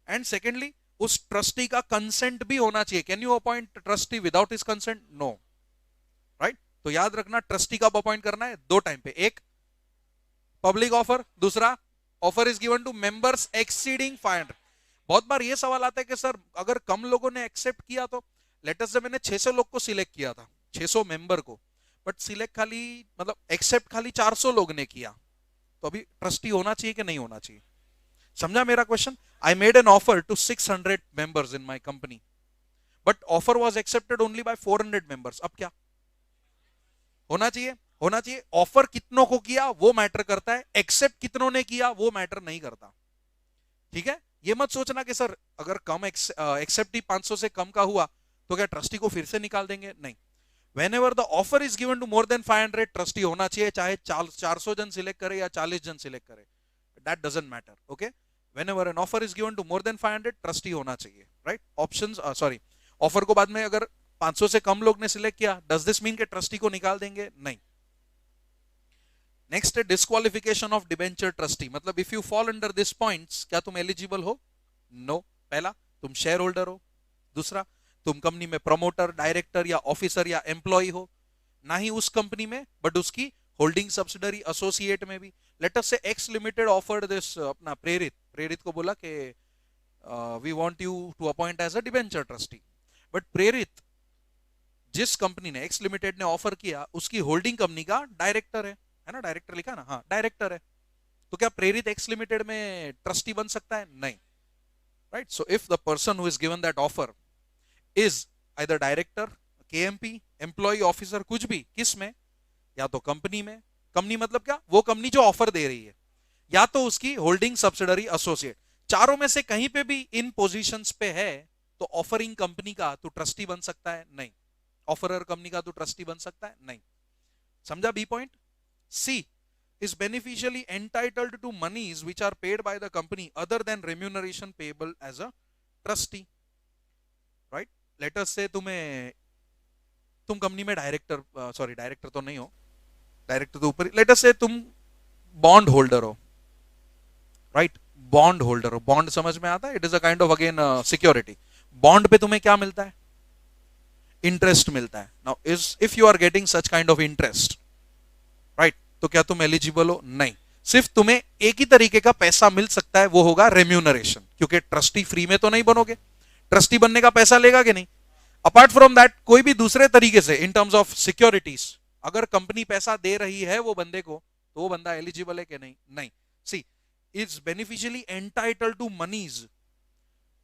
एंड सेकेंडली उस ट्रस्टी का कंसेंट भी होना चाहिए। Can you appoint trustee without his consent? No, right. तो याद रखना ट्रस्टी कब अपॉइंट करना है, दो टाइम पे, एक पब्लिक ऑफर, दूसरा offer is given to members exceeding 500। बहुत बार ये सवाल आता है कि सर अगर कम लोगों ने एक्सेप्ट किया तो, लेटेस्ट से मैंने 600 लोग को सिलेक्ट किया था, 600 मेंबर को, बट सिलेक्ट खाली मतलब एक्सेप्ट खाली 400 लोग ने किया, तो अभी ट्रस्टी होना चाहिए कि नहीं होना चाहिए? समझा मेरा question? I made an offer to 600 members in my company, but offer was accepted only by 400 members. अब क्या होना चाहिए? होना चाहिए। ऑफर कितनों को किया वो मैटर करता है, एक्सेप्ट कितनों ने किया वो मैटर नहीं करता। ठीक है, ये मत सोचना कि सर अगर कम एक्सेप्ट ही 500 से कम का हुआ तो क्या ट्रस्टी को फिर से निकाल देंगे? नहीं। whenever the offer is given to more than 500, trustee होना चाहिए, चाहे 400 जन सिलेक्ट करे या 40 जन सिलेक्ट करे, that doesn't matter. Okay, whenever an offer is given to more than 500, trustee होना चाहिए, right? ऑप्शंस सॉरी, ऑफर को बाद में अगर 500 से कम लोग ने सिलेक्ट किया, डज दिस मीन कि ट्रस्टी को निकाल देंगे? नहीं। नेक्स्ट है डिस्क्वालिफिकेशन ऑफ डिबेंचर ट्रस्टी, मतलब if you fall under this points, क्या तुम एलिजिबल हो? नो। पहला, तुम शेयर होल्डर हो। दूसरा, तुम कंपनी में प्रमोटर, डायरेक्टर या ऑफिसर या एम्प्लॉय हो, ना ही उस कंपनी में बट उसकी होल्डिंग सब्सिडरी एसोसिएट में भी। लेट अस से एक्स लिमिटेड ऑफर्ड दिस अपना प्रेरित को बोला कि we want you to appoint as a debenture trustee, but Prerit जिस कंपनी ने, एक्स लिमिटेड ने ऑफर किया, उसकी होल्डिंग कंपनी का डायरेक्टर है ना, डायरेक्टर लिखा ना, हाँ डायरेक्टर है, तो क्या प्रेरित एक्स लिमिटेड में ट्रस्टी बन सकता है? नहीं, right. So if the person who is given that offer is either director, KMP, employee, officer, कुछ भी, किस में? या तो कंपनी में, कंपनी मतलब क्या, वो कंपनी जो ऑफर दे रही है, या तो उसकी होल्डिंग सब्सिडरी एसोसिएट, चारों में से कहीं पे भी इन पोजीशंस पे है, तो ऑफरिंग कंपनी का तो ट्रस्टी बन सकता है? नहीं। ऑफरर कंपनी का तो ट्रस्टी बन सकता है? नहीं। समझा B point? C is beneficially entitled to monies which are paid by the company other than remuneration payable as a trustee, right? Let us say तुम कंपनी में डायरेक्टर, सॉरी डायरेक्टर तो नहीं हो, डायरेक्टर तो ऊपर, लेट अस से तुम bond holder हो, right? Bond holder हो, बॉन्ड समझ में आता है? It is a kind of again security. Bond पे तुम्हें क्या मिलता है? इंटरेस्ट मिलता है। Now if you are getting such kind of interest, right, तो क्या तुम एलिजिबल हो? नहीं। सिर्फ तुम्हें एक ही तरीके का पैसा मिल सकता है, वो होगा रेम्यूनरेशन, क्योंकि ट्रस्टी फ्री में तो नहीं बनोगे, ट्रस्टी बनने का पैसा लेगा कि नहीं। अपार्ट फ्रॉम दैट कोई भी दूसरे तरीके से इन टर्म्स ऑफ सिक्योरिटीज अगर कंपनी पैसा दे रही है वो बंदे को, तो वो बंदा एलिजिबल है कि नहीं? नहीं। She is beneficially entitled to monies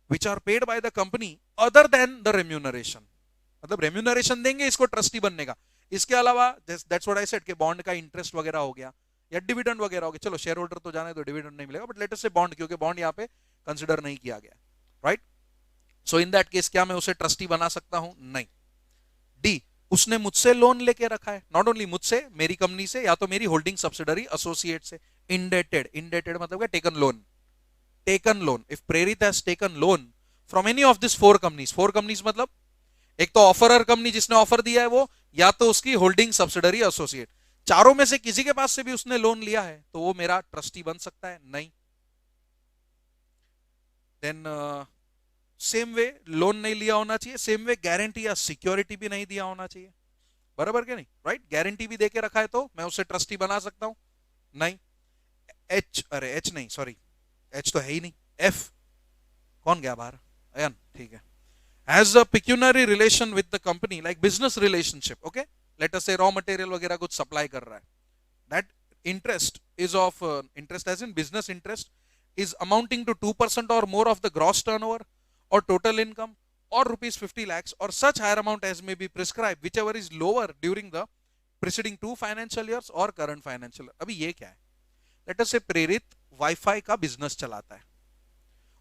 which are paid by the company other than the remuneration, मतलब रेम्यूनरेशन देंगे इसको ट्रस्टी बनने का, इसके अलावा दैट्स व्हाट आई सेड कि बॉन्ड का इंटरेस्ट वगैरह हो गया या डिविडेंड वगैरह हो गया। चलो शेयर होल्डर तो जाने तो डिविडेंड नहीं मिलेगा, बट लेट अस से बॉन्ड, क्योंकि बॉन्ड यहाँ पे कंसिडर नहीं किया गया, right? So in that case क्या मैं उसे ट्रस्टी बना सकता हूं? नहीं। डी, उसने मुझसे लोन लेके रखा है, नॉट ओनली मुझसे, मेरी कंपनी से या तो मेरी होल्डिंग सब्सिडरी एसोसिएट से। इंडेटेड, इंडेटेड मतलब क्या? Taken loan, taken loan. If Prerit has taken loan from any of this four companies मतलब एक तो ऑफरर कंपनी जिसने ऑफर दिया है वो, या तो उसकी होल्डिंग सब्सिडरी एसोसिएट, चारों में से किसी के पास से भी उसने लोन लिया है, तो वो मेरा ट्रस्टी बन सकता है? नहीं। देन सेम वे लोन नहीं लिया होना चाहिए, सेम वे गारंटी या सिक्योरिटी भी नहीं दिया होना चाहिए, बराबर के नहीं, राइट? गारंटी भी देके रखा है तो मैं उसे ट्रस्टी बना सकता हूं? नहीं। एच नहीं, सॉरी एच तो है ही नहीं, एफ कौन गया बाहर? अयन, ठीक है। Has a pecuniary relation with the company, like business relationship, okay? Let us say raw material वगैरह कुछ supply कर रहा है, that interest is of interest as in business interest is amounting to 2% or more of the gross turnover or total income or rupees 50 lakhs or such higher amount as may be prescribed, whichever is lower during the preceding 2 financial years or current financial year. अभी ये क्या है? Let us say प्रेरित wifi का business चलाता है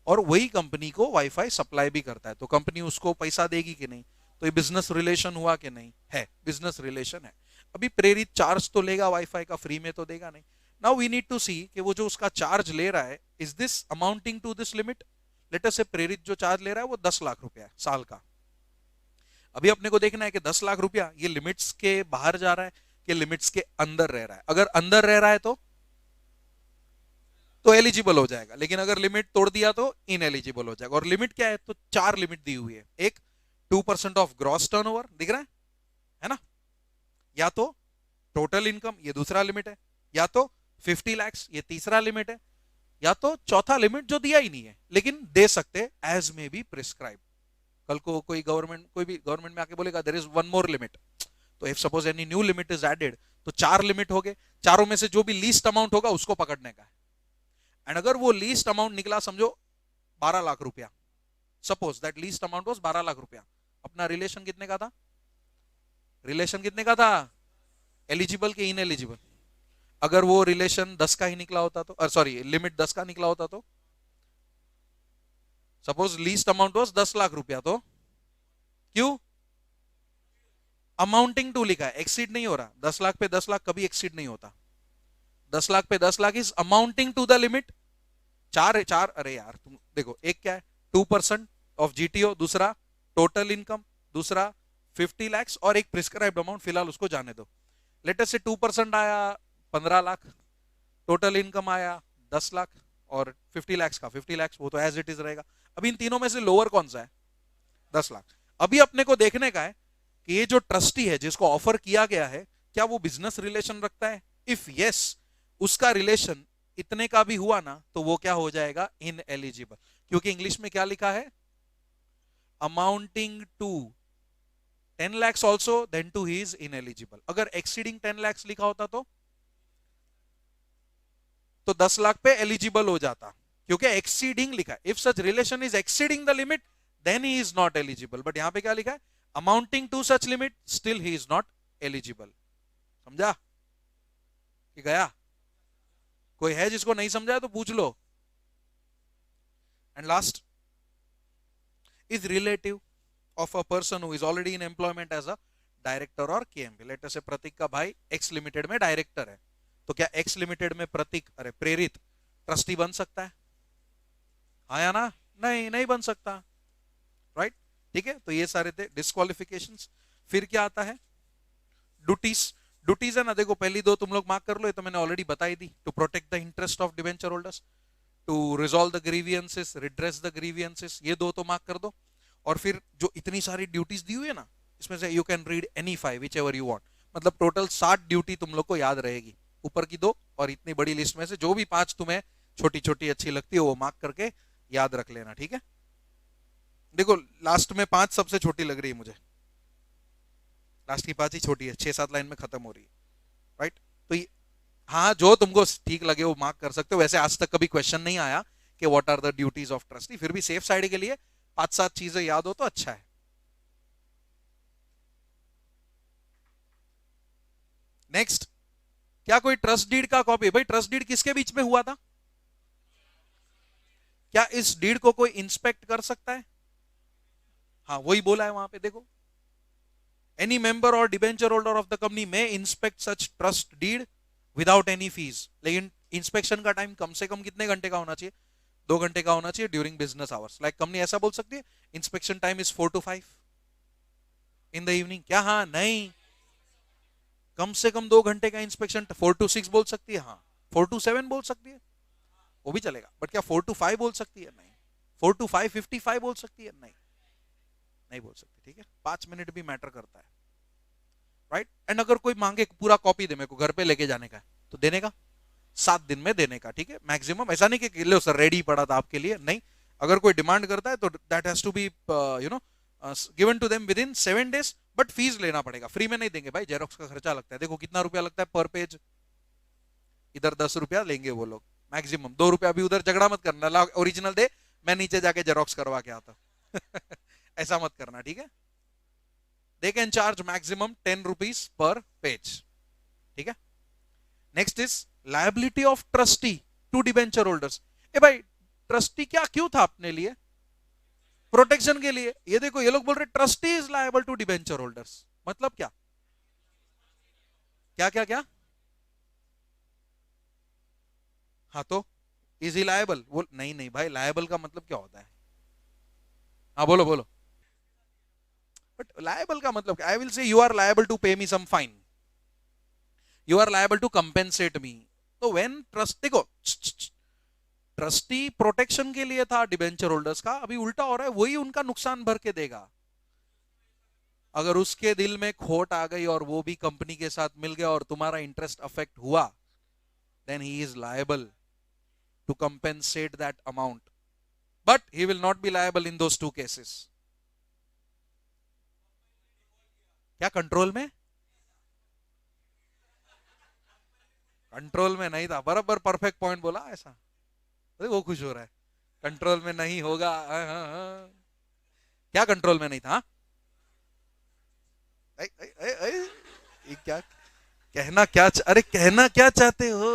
और वही कंपनी को वाईफाई सप्लाई भी करता है, तो कंपनी उसको पैसा देगी कि नहीं? तो ये बिजनेस रिलेशन हुआ कि नहीं? है, बिजनेस रिलेशन है। अभी प्रेरित चार्ज तो लेगा वाईफाई का, फ्री में तो देगा नहीं। Now we need to see कि वो जो उसका चार्ज ले रहा है, is this amounting to this limit? Let us say Prerit जो चार्ज ले रहा है वो 10 लाख रुपया है साल का। अभी अपने को देखना है कि 10 लाख रुपया ये लिमिट्स के बाहर जा रहा है कि लिमिट्स के अंदर रह रहा है। अगर अंदर रह रहा है तो तो एलिजिबल हो जाएगा, लेकिन अगर लिमिट तोड़ दिया तो इनएलिजिबल हो जाएगा। और लिमिट क्या है, तो 4 लिमिट दी हुई है। एक 2% ऑफ ग्रॉस टर्नओवर दिख रहा है ना, या तो टोटल इनकम, ये दूसरा लिमिट है, या तो 50 lakhs, ये तीसरा लिमिट है, या तो चौथा लिमिट जो दिया ही नहीं है लेकिन दे सकते एज में बी प्रिस्क्राइब। कल को कोई गवर्नमेंट में आके बोलेगा there is one more limit, तो if suppose any new limit is added, तो 4 लिमिट हो गए, चारों में से जो भी लीस्ट अमाउंट होगा उसको पकड़ने का है। एंड अगर वो लीस्ट अमाउंट निकला समझो 12 लाख रुपया, suppose that least amount was 12 lakh रुपया, अपना रिलेशन कितने का था, रिलेशन कितने का था, एलिजिबल के इनएलिजिबल। अगर वो रिलेशन 10 का ही निकला होता तो, सॉरी लिमिट 10 का निकला होता तो, suppose least amount was 10 lakh रुपया, तो क्यों अमाउंटिंग टू लिखा है, एक्सीड नहीं हो रहा। 10 लाख पे 10 लाख कभी एक्सीड नहीं होता, 10 लाख पे 10 lakh is amounting to the limit. चार चार, अरे यार तुम देखो, एक क्या है 2% ऑफ जीटीओ, दूसरा टोटल इनकम, दूसरा 50 lakhs और एक प्रिस्क्राइब्ड अमाउंट, फिलहाल उसको जाने दो। लेट अस से 2% आया 15 लाख, टोटल इनकम आया 10 लाख, और 50 lakhs का 50 lakhs, वो तो एज इट इज रहेगा। अब इन तीनों में से लोअर कौन सा है, 10 लाख। अभी अपने को देखने का है कि ये जो ट्रस्टी है जिसको ऑफर किया गया है, क्या वो बिजनेस रिलेशन रखता है। इफ यस, उसका रिलेशन इतने का भी हुआ ना, तो वो क्या हो जाएगा, इन एलिजिबल, क्योंकि इंग्लिश में क्या लिखा है, amounting to 10 lakhs also, then too he is ineligible. अगर एक्सीडिंग 10 lakhs लिखा होता तो 10 लाख पे एलिजिबल हो जाता, क्योंकि एक्सीडिंग लिखा है। If such relation is exceeding the limit, then he is not eligible. But यहां पे क्या लिखा है, amounting to such limit, still he is not eligible. समझा कि गया, कोई है जिसको नहीं समझा तो पूछ लो। And last is relative of a person who is already in employment as a director और KMP. Let us say Pratik का भाई एक्स लिमिटेड में डायरेक्टर है, तो क्या एक्स लिमिटेड में प्रतीक, अरे प्रेरित ट्रस्टी बन सकता है, हाँ या ना, नहीं नहीं बन सकता, राइट। ठीक है, तो ये सारे थे डिस्क्वालिफिकेशंस। फिर क्या आता है, ड्यूटीज। ड्यूटीज है ना, देखो पहली दो तुम लोग मार्क कर लो, ये तो मैंने ऑलरेडी बताई दी। To protect the interest of debenture holders, to resolve the grievances, redress the grievances, ये दो तो मार्क कर दो। और फिर जो इतनी सारी ड्यूटीज दी हुई है ना, इसमें से you can read any 5 which ever you want, मतलब टोटल 60 ड्यूटी तुम लोग को याद रहेगी। ऊपर की दो और इतनी बड़ी लिस्ट में से जो भी 5 तुम्हें छोटी छोटी अच्छी लगती है वो मार्क करके याद रख लेना, ठीक है। देखो लास्ट में 5 सबसे छोटी लग रही है मुझे, लास्ट की 5 ही छोटी है, 6-7 लाइन में खत्म हो रही है, राइट। तो हाँ, जो तुमको ठीक लगे वो मार्क कर सकते हो। वैसे आज तक कभी क्वेश्चन नहीं आया कि what are the duties of trustee, फिर भी सेफ साइड के लिए 5-7 चीजें याद हो तो अच्छा है। नेक्स्ट, क्या कोई ट्रस्ट डीड का कॉपी, भाई ट्रस्ट डीड किसके बीच में हुआ था, क्या इस डीड को कोई इंस्पेक्ट कर सकता है, हाँ वही बोला है वहां पे, देखो any member or debenture holder of the company may inspect such trust deed without any fee. लेकिन इंस्पेक्शन का टाइम कम से कम कितने घंटे का होना चाहिए, 2 घंटे का होना चाहिए during business hours. Like company ऐसा बोल सकती है inspection time is 4 to 5 in the evening, क्या हाँ नहीं, कम से कम 2 घंटे का इंस्पेक्शन 4 to 6 बोल सकती है, हाँ 4 to 7 बोल सकती है, वो भी चलेगा। बट क्या 4 to 5 बोल सकती है, नहीं। 4 to 5:55 बोल सकती है, नहीं नहीं बोल सकती, ठीक है। 5 मिनट भी मैटर करता है, राइट। एंड अगर कोई मांगे पूरा कॉपी दे मेरे को घर पे लेके जाने का, तो देने का 7 दिन में देने का, ठीक है मैक्सिमम। ऐसा नहीं कि लो सर रेडी पड़ा था आपके लिए, नहीं। अगर कोई डिमांड करता है तो that has to be you know given to them within 7 days, but fees लेना पड़ेगा, फ्री में नहीं देंगे भाई, जेरोक्स का खर्चा लगता है। देखो कितना रुपया लगता है पर पेज, इधर 10 रुपया लेंगे वो लोग मैक्सिमम, 2 रुपया भी उधर झगड़ा मत करना, ओरिजिनल दे मैं नीचे जाके जेरोक्स करवा के आता ऐसा मत करना, ठीक है। They can charge maximum 10 rupees per page, ठीक है। Next is liability of trustee to debenture holders. ए भाई ट्रस्टी क्या क्यों था अपने लिए, प्रोटेक्शन के लिए। ये देखो ये लोग बोल रहे trustee is liable to debenture holders, मतलब क्या क्या क्या क्या, हाँ तो इज ही लायबल, वो नहीं नहीं भाई, लायबल का मतलब क्या होता है, हाँ बोलो बोलो। बट लायबल का मतलब I will say you are liable to pay me some fine, you are liable to compensate me. तो व्हेन ट्रस्ट, देखो ट्रस्टी प्रोटेक्शन के लिए था डिबेंचर होल्डर्स का, अभी उल्टा हो रहा है, वही उनका नुकसान भर के देगा। अगर उसके दिल में खोट आ गई और वो भी कंपनी के साथ मिल गया और तुम्हारा इंटरेस्ट अफेक्ट हुआ, then he is liable to compensate that amount, but he will not be liable in those two cases. क्या कंट्रोल में? कंट्रोल में नहीं था, बराबर परफेक्ट पॉइंट बोला ऐसा। अरे वो खुश हो रहा है, कंट्रोल में नहीं होगा। क्या कंट्रोल में नहीं था? ये क्या कहना, अरे कहना क्या चाहते हो?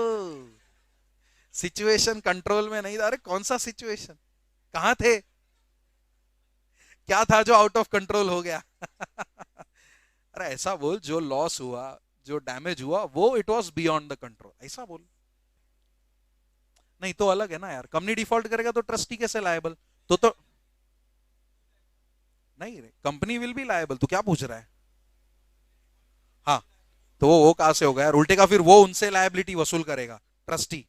सिचुएशन कंट्रोल में नहीं था? अरे कौन सा सिचुएशन, कहां थे, क्या था जो आउट ऑफ कंट्रोल हो गया? अरे ऐसा बोल, जो लॉस हुआ, जो डैमेज हुआ, वो it was beyond the control, ऐसा बोल। नहीं तो अलग है ना यार, कंपनी डिफॉल्ट करेगा तो ट्रस्टी कैसे लायबल? तो नहीं, कंपनी विल बी लायबल। तू क्या पूछ रहा है? हाँ, तो वो कहां से होगा यार, उल्टे का फिर वो उनसे लायबिलिटी वसूल करेगा, trustee.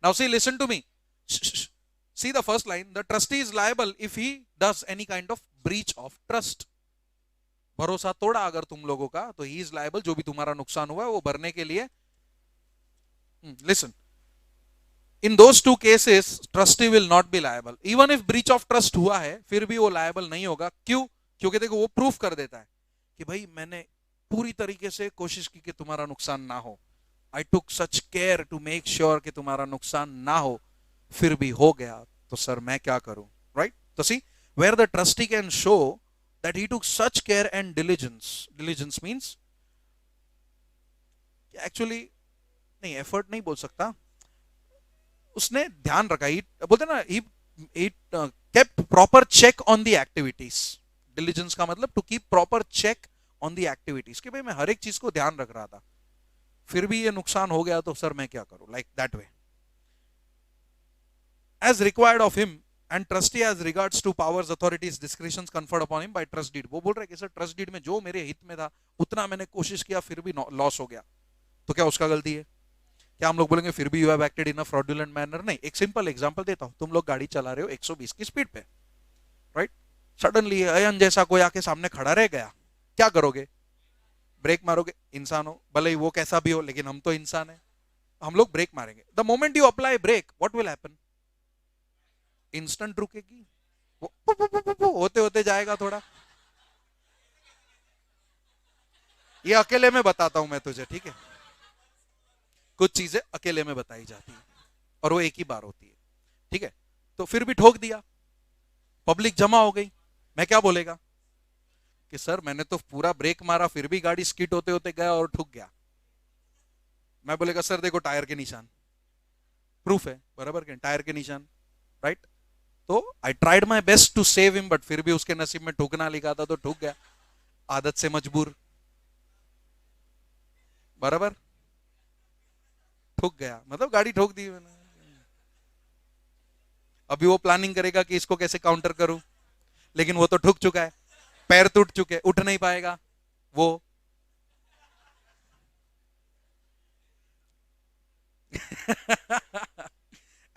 Now see, listen to me, see the first line, the trustee is liable if he does any kind of breach of trust. भरोसा तोड़ा अगर तुम लोगों का, तो ही इज लायबल, जो भी तुम्हारा नुकसान हुआ है वो भरने के लिए। Listen, in those two cases trustee will not be liable, even if breach of trust हुआ है फिर भी वो लायबल नहीं होगा। क्यों? क्योंकि देखो वो प्रूफ कर देता है कि भाई मैंने पूरी तरीके से कोशिश की कि तुम्हारा नुकसान ना हो, आई टुक such care to make sure कि तुम्हारा नुकसान ना हो, फिर भी हो गया, तो सर मैं क्या करूं? राइट? तो see, where the trustee can show that he took such care and diligence, diligence means actually, नहीं एफर्ट नहीं बोल सकता, उसने ध्यान रखा, बोलते ना, he kept proper check on the activities. Diligence का मतलब to keep proper check on the activities, कि भाई मैं हर एक चीज को ध्यान रख रहा था, फिर भी ये नुकसान हो गया, तो सर मैं क्या करूं, like that way. As required of him and trustee as regards to powers authorities discretions conferred upon him by trust deed. वो बोल रहे कि सर ट्रस्ट डीड में जो मेरे हित में था उतना मैंने कोशिश किया, फिर भी लॉस हो गया, तो क्या उसका गलती है? क्या हम लोग बोलेंगे फिर भी you have acted in a fraudulent manner? नहीं। एक सिंपल एग्जांपल देता हूं, तुम लोग गाड़ी चला रहे हो 120 की स्पीड पे, राइट? सडनली अयन जैसा कोई आके सामने खड़ा रह गया, क्या करोगे? ब्रेक मारोगे? इंसान हो, भले ही वो कैसा भी हो, लेकिन हम तो इंसान है, हम लोग ब्रेक मारेंगे। The moment you apply break, what will happen? Instant रुकेगी, होते होते जाएगा थोड़ा। ये अकेले में बताता हूं मैं तुझे, ठीक है? कुछ चीजें अकेले में बताई जाती है और वो एक ही बार होती है, ठीक है? तो फिर भी ठोक दिया, पब्लिक जमा हो गई, मैं क्या बोलेगा कि सर मैंने तो पूरा ब्रेक मारा, फिर भी गाड़ी स्किड होते होते गया और ठुक गया। मैं बोलेगा सर देखो टायर के निशान, प्रूफ है, बराबर के टायर के निशान, राइट? तो I tried my best to save him, but फिर भी उसके नसीब में ठुकना लिखा था तो ठुक गया, आदत से मजबूर, बराबर, ठुक गया, मतलब गाड़ी ठोक दी मैंने। अभी वो प्लानिंग करेगा कि इसको कैसे काउंटर करूं, लेकिन वो तो ठुक चुका है, पैर टूट चुके, उठ नहीं पाएगा वो।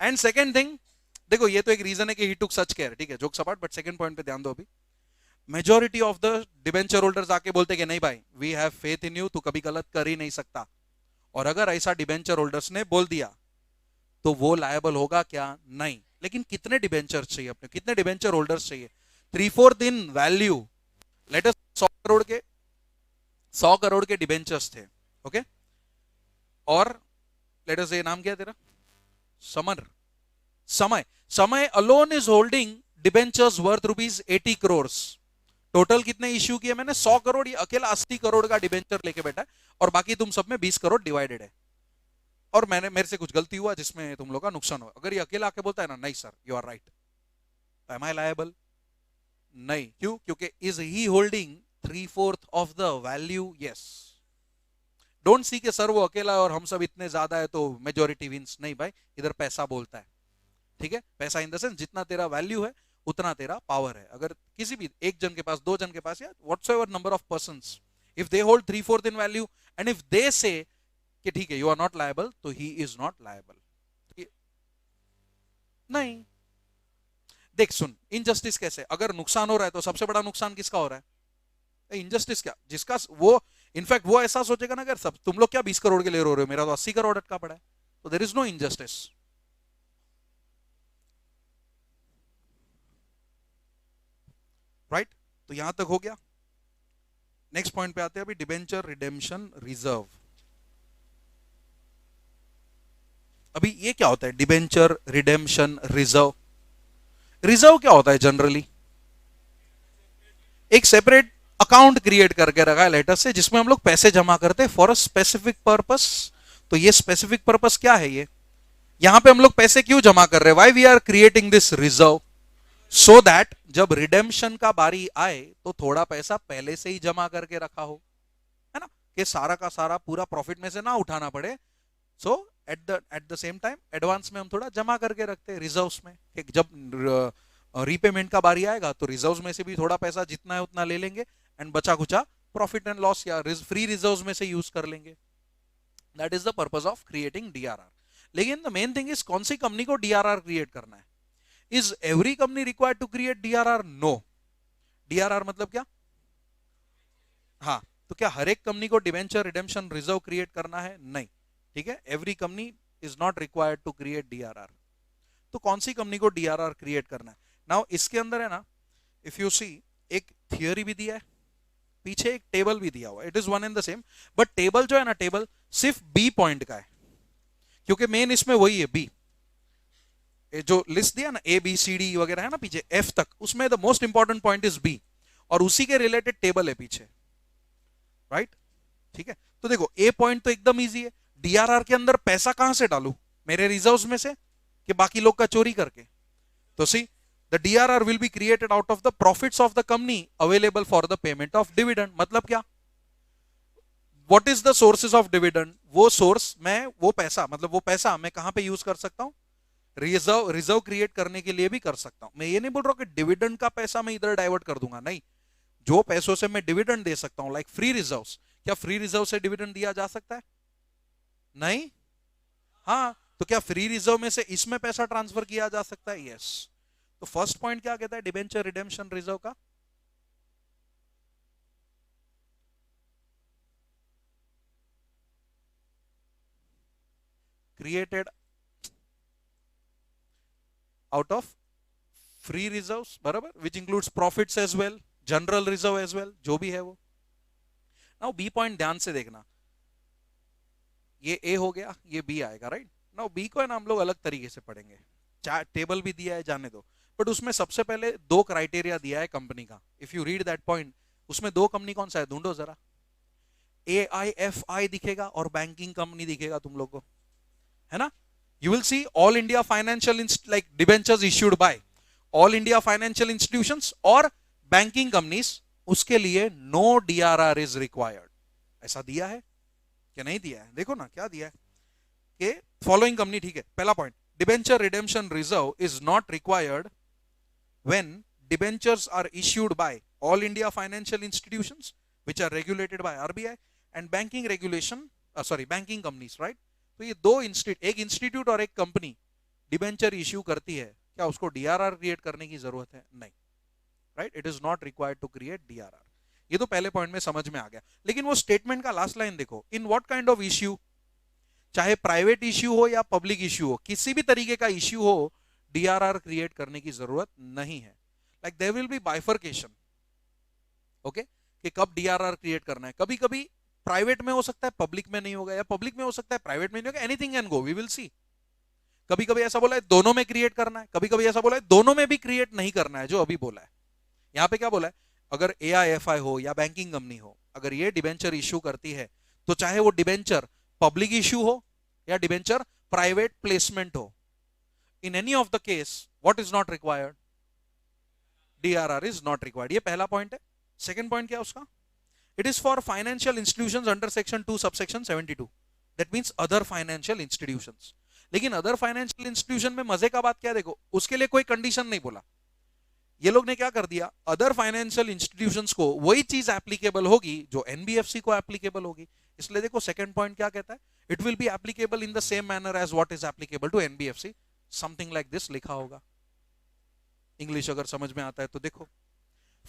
एंड सेकेंड थिंग, देखो ये तो एक रीजन है कि ही टुक सच केयर, ठीक है, jokes apart, but second point पे ध्यान दो। अभी majority of the debenture holders आके बोलते कि नहीं भाई, we have faith in you, तू कभी गलत कर ही नहीं सकता। और अगर ऐसा डिबेंचर होल्डर्स ने बोल दिया तो वो लायबल होगा क्या? नहीं। लेकिन कितने डिबेंचर चाहिए अपने, कितने डिबेंचर होल्डर्स चाहिए? 3/4 इन वैल्यू, लेट अस 100 करोड़ के डिबेंचर्स थे, ओके? और लेट अस, ये नाम क्या तेरा? समर, समय, समय alone is holding debentures worth ₹80 crore. Total कितने इश्यू किए मैंने? 100 करोड़, ये अकेला 80 करोड़ का डिबेंचर लेके बैठा है, और बाकी तुम सब में 20 करोड़ डिवाइडेड है। और मेरे से कुछ गलती हुआ जिसमें तुम लोग का नुकसान हुआ, अगर ये अकेला आके बोलता है ना, नहीं sir you are right, am I liable? नहीं। क्यों? क्योंकि is he holding 3/4 of the value? Yes. Don't see के सर वो अकेला और हम सब इतने ज्यादा है तो मेजोरिटी विंस, नहीं भाई, इधर पैसा बोलता है, ठीक है? पैसा इन द सेंस जितना तेरा वैल्यू है उतना तेरा पावर है। अगर किसी भी एक जन के पास, दो जन के पास, या whatsoever number of persons, if they hold 3/4 in value and if they से कि ठीक है यू आर नॉट लायबल, तो ही इज नॉट लायबल। नहीं। देख सुन, इनजस्टिस कैसे, अगर नुकसान हो रहा है तो सबसे बड़ा नुकसान किसका हो रहा है? इनजस्टिस क्या, जिसका वो इनफैक्ट वो ऐसा सोचेगा ना, अगर सब तुम लोग क्या 20 करोड़ के लिए रो रहे हो, मेरा तो 80 करोड़ अटका पड़ा है, तो there is no injustice. Right, तो यहां तक हो गया। नेक्स्ट पॉइंट पे आते हैं अभी, डिबेंचर रिडेम्पशन रिजर्व। अभी ये क्या होता है डिबेंचर रिडेम्पशन रिजर्व? रिजर्व क्या होता है जनरली? एक सेपरेट अकाउंट क्रिएट करके रखा है लेटर से, जिसमें हम लोग पैसे जमा करते हैं फॉर अ स्पेसिफिक पर्पस। तो ये स्पेसिफिक पर्पस क्या है? ये यहां पे हम लोग पैसे क्यों जमा कर रहे हैं? Why we are creating this reserve? So that जब रिडेम्पशन का बारी आए तो थोड़ा पैसा पहले से ही जमा करके रखा हो, है ना, कि सारा का सारा पूरा प्रॉफिट में से ना उठाना पड़े। So at the same time advance में हम थोड़ा जमा करके रखते हैं रिजर्व्स में, कि जब रीपेमेंट का बारी आएगा तो रिजर्व्स में से भी थोड़ा पैसा जितना है उतना ले लेंगे, एंड बचा कुचा प्रॉफिट एंड लॉस या फ्री रिजर्व्स में से यूज कर लेंगे। That is the purpose of creating DRR. लेकिन द मेन थिंग इज कौन सी कंपनी को डीआरआर क्रिएट करना है? Is every company required to create DRR? No. DRR मतलब क्या? हाँ, तो क्या हर एक कंपनी को डिवेंचर रिडेम्पशन रिजर्व क्रिएट करना है? नहीं। ठीक है, every company is not required to create DRR. तो कौन सी कंपनी को डीआरआर क्रिएट करना है? नाउ इसके अंदर है ना, इफ यू सी, एक थियोरी भी दिया है, पीछे एक टेबल भी दिया हुआ है, it is one and the same, but table जो है ना, टेबल सिर्फ बी पॉइंट का है, क्योंकि मेन इसमें वही है बी। जो लिस्ट दिया ना ए बी सी डी वगैरह है ना पीछे एफ तक, उसमें the most important point is B, और उसी के रिलेटेड टेबल है पीछे। राइट, ठीक है। तो देखो ए पॉइंट तो एकदम इजी है, डीआरआर के अंदर पैसा कहां से डालू? मेरे रिजर्व्स में से कि बाकी लोग का चोरी करके? तो see, the DRR will be created out of the profits of the company available for the payment of dividend. मतलब क्या? What is the sources of dividend? वो सोर्स मैं, वो पैसा, मतलब वो पैसा मैं कहां पे यूज कर सकता हूं? रिजर्व क्रिएट करने के लिए भी कर सकता हूं। मैं ये नहीं बोल रहा हूं कि डिविडेंड का पैसा मैं इधर डाइवर्ट कर दूंगा, नहीं। जो पैसों से मैं डिविडेंड दे सकता हूं, लाइक फ्री रिजर्व्स, क्या फ्री रिजर्व से डिविडेंड दिया जा सकता है? नहीं। हाँ, तो क्या फ्री रिजर्व में से इसमें पैसा ट्रांसफर किया जा सकता है? यस। तो फर्स्ट पॉइंट क्या कहता है डिबेंचर रिडेम्पशन रिजर्व का? Created out of free reserves, बराबर, which includes profits as well, general reserve as well, जो भी है वो। नाउ बी पॉइंट ध्यान से देखना, ये ए हो गया, ये बी आएगा, राइट। नाउ बी को है ना हम लोग अलग तरीके से पढ़ेंगे, टेबल भी दिया है, जाने दो, बट उसमें सबसे पहले दो क्राइटेरिया दिया है कंपनी का। If you read that point, उसमें दो कंपनी कौन सा है, ढूंढो जरा। AIFI दिखेगा और बैंकिंग कंपनी दिखेगा तुम लोग को, है ना। You will see all India financial, like debentures issued by all India financial institutions और बैंकिंग कंपनीज, उसके लिए नो डीआरआर इज रिक्वायर्ड। ऐसा दिया है क्या? नहीं दिया है। देखो ना क्या दिया है, कि फॉलोइंग कंपनी, ठीक है, पहला point, debenture redemption reserve is not required when debentures are issued by all India financial institutions which are regulated by RBI and banking regulation, banking companies, right? तो ये दो एक इंस्टीट्यूट और एक कंपनी डिबेंचर इश्यू करती है, क्या उसको डीआरआर क्रिएट करने की जरूरत है? नहीं, right, it is not required to create DRR. ये तो पहले पॉइंट में समझ में आ गया। लेकिन वो स्टेटमेंट का लास्ट लाइन देखो, in what kind of issue, चाहे प्राइवेट इश्यू हो या पब्लिक इश्यू हो, किसी भी तरीके का इश्यू हो, डीआरआर क्रिएट करने की जरूरत नहीं है। Like there will be bifurcation, okay, कि कब डीआरआर क्रिएट करना है। कभी कभी प्राइवेट में हो सकता है, पब्लिक में नहीं होगा, या पब्लिक में हो सकता है, प्राइवेट में नहीं होगा, anything can go, we will see. कभी कभी ऐसा बोला है दोनों में क्रिएट करना है, कभी कभी ऐसा बोला है दोनों में भी क्रिएट नहीं करना है, जो अभी बोला है। यहां पे क्या बोला है, अगर AIFI हो या बैंकिंग कंपनी हो, अगर ये डिबेंचर इश्यू करती है, तो चाहे वो डिबेंचर पब्लिक इश्यू हो या डिबेंचर प्राइवेट प्लेसमेंट हो, in any of the case what is not required, DRR is not required। ये पहला पॉइंट है। सेकंड पॉइंट क्या है उसका, it is for financial institutions under section 2 subsection 72, that means other financial institutions। लेकिन other financial institution में मजे का बात क्या है, देखो उसके लिए कोई कंडीशन नहीं बोला। ये लोग ने क्या कर दिया, अदर फाइनेंशियल इंस्टीट्यूशंस को वही चीज एप्लीकेबल होगी जो एनबीएफसी को एप्लीकेबल होगी। इसलिए देखो सेकंड पॉइंट क्या कहता है, it will be applicable in the same manner as what is applicable to NBFC. Something like this लिखा होगा। इंग्लिश अगर समझ में आता है तो देखो।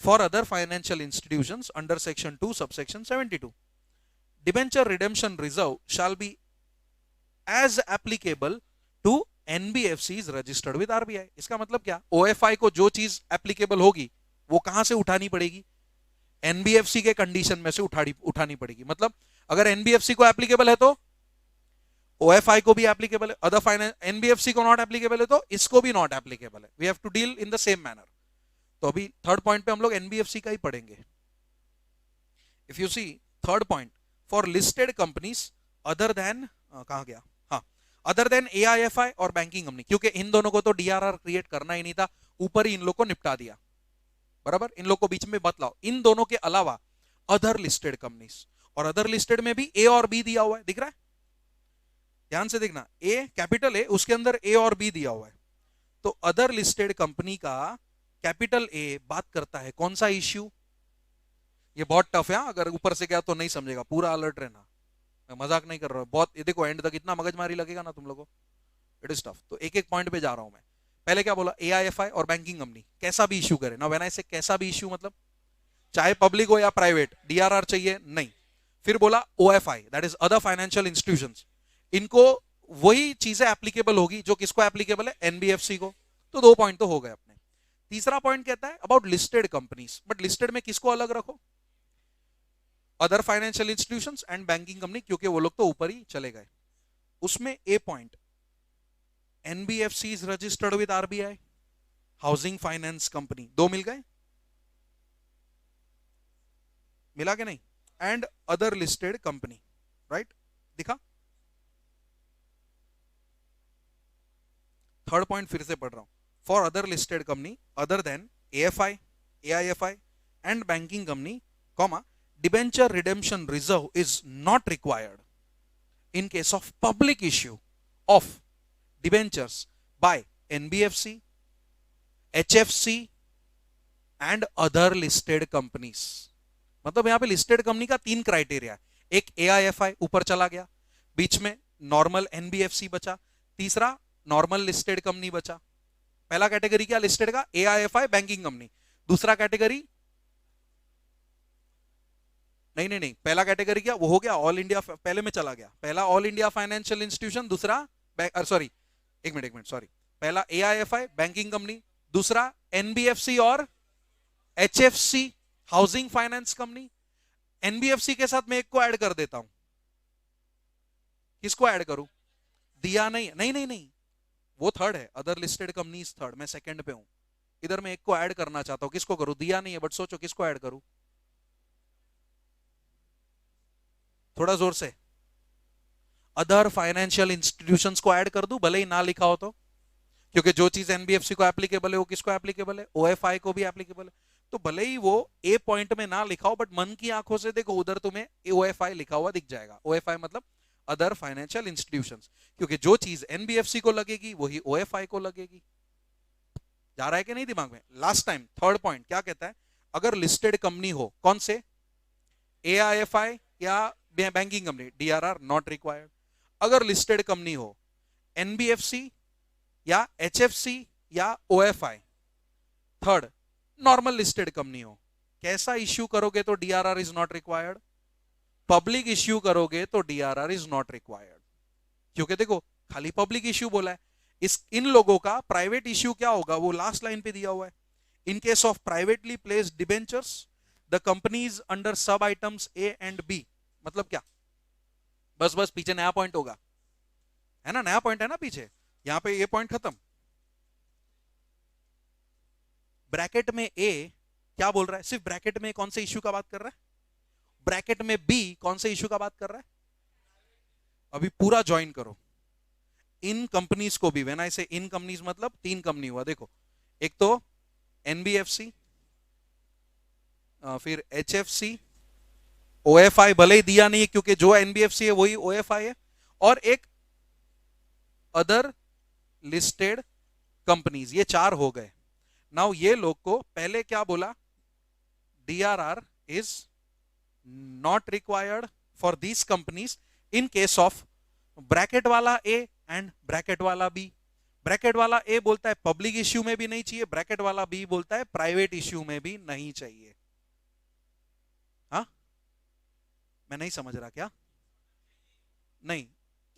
For other financial institutions under section 2 subsection 72 debenture redemption reserve shall be as applicable to NBFCs registered with RBI. इसका मतलब क्या, ओएफआई को जो चीज एप्लीकेबल होगी वो कहां से उठानी पड़ेगी, एनबीएफसी के कंडीशन में से उठानी पड़ेगी। मतलब अगर एनबीएफसी को एप्लीकेबल है तो ओएफआई को भी एप्लीकेबल है, अदर फाइनेंस एनबीएफसी को नॉट एप्लीकेबल है तो इसको भी नॉट एप्लीकेबल है। We have to deal in the same manner. तो अभी थर्ड पॉइंट पे हम लोग एनबीएफसी का ही पढ़ेंगे। If you see third point, for listed companies other than कहां गया, हाँ, अदर देन एआईएफआई और बैंकिंग कंपनी, क्योंकि इन दोनों को तो डीआरआर क्रिएट करना ही नहीं था, ऊपर ही इन लोग को निपटा दिया, बराबर। इन लोग को बीच में बतलाओ, इन दोनों के अलावा अदर लिस्टेड कंपनीज, और अदर लिस्टेड में भी ए और बी दिया हुआ है, दिख रहा है, ध्यान से देखना, ए कैपिटल ए, उसके अंदर ए और बी दिया हुआ है। तो अदर लिस्टेड कंपनी का कैपिटल ए बात करता है कौन सा इश्यू, ये बहुत टफ है, अगर ऊपर से गया तो नहीं समझेगा, पूरा अलर्ट रहना, मैं मजाक नहीं कर रहा हूं बहुत, ये देखो एंड तक इतना मगजमारी लगेगा ना तुम लोगों को, इट इज टफ। तो एक एक पॉइंट पे जा रहा हूं मैं। पहले क्या बोला, एआईएफआई और बैंकिंग कंपनी कैसा भी इश्यू करे ना, व्हेन आई से कैसा भी इश्यू मतलब चाहे पब्लिक हो या प्राइवेट, डीआरआर चाहिए नहीं। फिर बोला OFI, that is other financial institutions, इनको वही चीजें एप्लीकेबल होगी जो किसको एप्लीकेबल है, एनबीएफसी को। तो 2 पॉइंट तो हो गए अपने। तीसरा पॉइंट कहता है about listed companies, but listed में किसको अलग रखो, other financial institutions and banking company, क्योंकि वो लोग तो ऊपर ही चले गए। उसमें A point, NBFC is registered with RBI, housing finance company, 2 मिल गए, मिला के नहीं, and other listed company, right, दिखा। थर्ड पॉइंट फिर से पढ़ रहा हूं, for other listed company other than AFI, AIFI and banking company, comma, debenture redemption reserve is not required in case of public issue of debentures by NBFC, HFC and other listed companies। मतलब यहां पे listed company का 3 criteria, एक AIFI ऊपर चला गया, बीच में normal NBFC बचा, तीसरा नॉर्मल लिस्टेड कंपनी बचा। पहला कैटेगरी क्या लिस्टेड का, AIFI बैंकिंग कंपनी, दूसरा कैटेगरी नहीं, पहला कैटेगरी क्या वो हो गया ऑल इंडिया, पहले में चला गया, पहला ऑल इंडिया फाइनेंशियल इंस्टीट्यूशन, दूसरा सॉरी एक मिनट सॉरी, पहला एआईएफआई बैंकिंग कंपनी, दूसरा एनबीएफसी और HFC housing finance company. NBFC के साथ मैं एक को ऐड कर देता हूं, किसको ऐड करूं, दिया नहीं, वो थर्ड है, अदर लिस्टेड कंपनीज थर्ड, मैं सेकंड पे हूं, इधर मैं एक को ऐड करना चाहता हूं, किसको करूं, दिया नहीं है बट सोचो किसको ऐड करूं, थोड़ा जोर से, अदर फाइनेंशियल इंस्टीट्यूशंस को ऐड कर दूं, भले ही ना लिखा हो तो, क्योंकि जो चीज एनबीएफसी को एप्लीकेबल है वो किसको एप्लीकेबल है, ओएफआई को भी एप्लीकेबल है। तो भले ही वो ए पॉइंट में ना लिखा हो, बट मन की आंखों से देखो उधर तुम्हें ओएफआई लिखा हुआ दिख जाएगा। ओएफआई मतलब अदर फाइनेंशियल इंस्टीट्यूशंस, क्योंकि जो चीज एनबीएफसी को लगेगी वही ओएफआई को लगेगी। जा रहा है कि नहीं दिमाग में। लास्ट टाइम थर्ड पॉइंट क्या कहता है, अगर लिस्टेड कंपनी हो, कौन से, एआईएफआई या banking company, DRR not required. अगर लिस्टेड कंपनी हो, एनबीएफसी या एचएफसी या ओएफआई। थर्ड, नॉर्मल लिस्टेड कंपनी हो, कैसा इश्यू करोगे तो DRR is not required, public issue करोगे तो डीआरआर इज नॉट रिक्वायर्ड। क्योंकि देखो खाली पब्लिक इश्यू बोला है, इन लोगों का प्राइवेट इश्यू क्या होगा वो लास्ट लाइन पे दिया हुआ है, इन case of privately placed debentures the companies under sub items A and B. मतलब क्या, बस पीछे नया पॉइंट होगा, है ना, नया पॉइंट है ना पीछे, यहां पे ये पॉइंट खत्म। ब्रैकेट में ए क्या बोल रहा है, सिर्फ ब्रैकेट में कौन से इश्यू का बात कर रहा है, ब्रैकेट में बी कौन से इश्यू का बात कर रहा है। अभी पूरा ज्वाइन करो, इन कंपनीज को भी, व्हेन आई से इन कंपनीज मतलब 3 कंपनी हुआ, देखो एक तो एनबीएफसी, फिर एचएफसी, ओएफआई भले ही दिया नहीं है क्योंकि जो एनबीएफसी है वही ओएफआई है, और एक अदर लिस्टेड कंपनीज, ये 4 हो गए। नाउ ये लोग को पहले क्या बोला, DRR is not required for these companies in case of bracket वाला ए एंड ब्रैकेट वाला बी। ब्रैकेट वाला ए बोलता है पब्लिक इश्यू में भी नहीं चाहिए, ब्रैकेट वाला बी बोलता है प्राइवेट इश्यू में भी नहीं चाहिए। हाँ, मैं नहीं समझ रहा क्या? नहीं,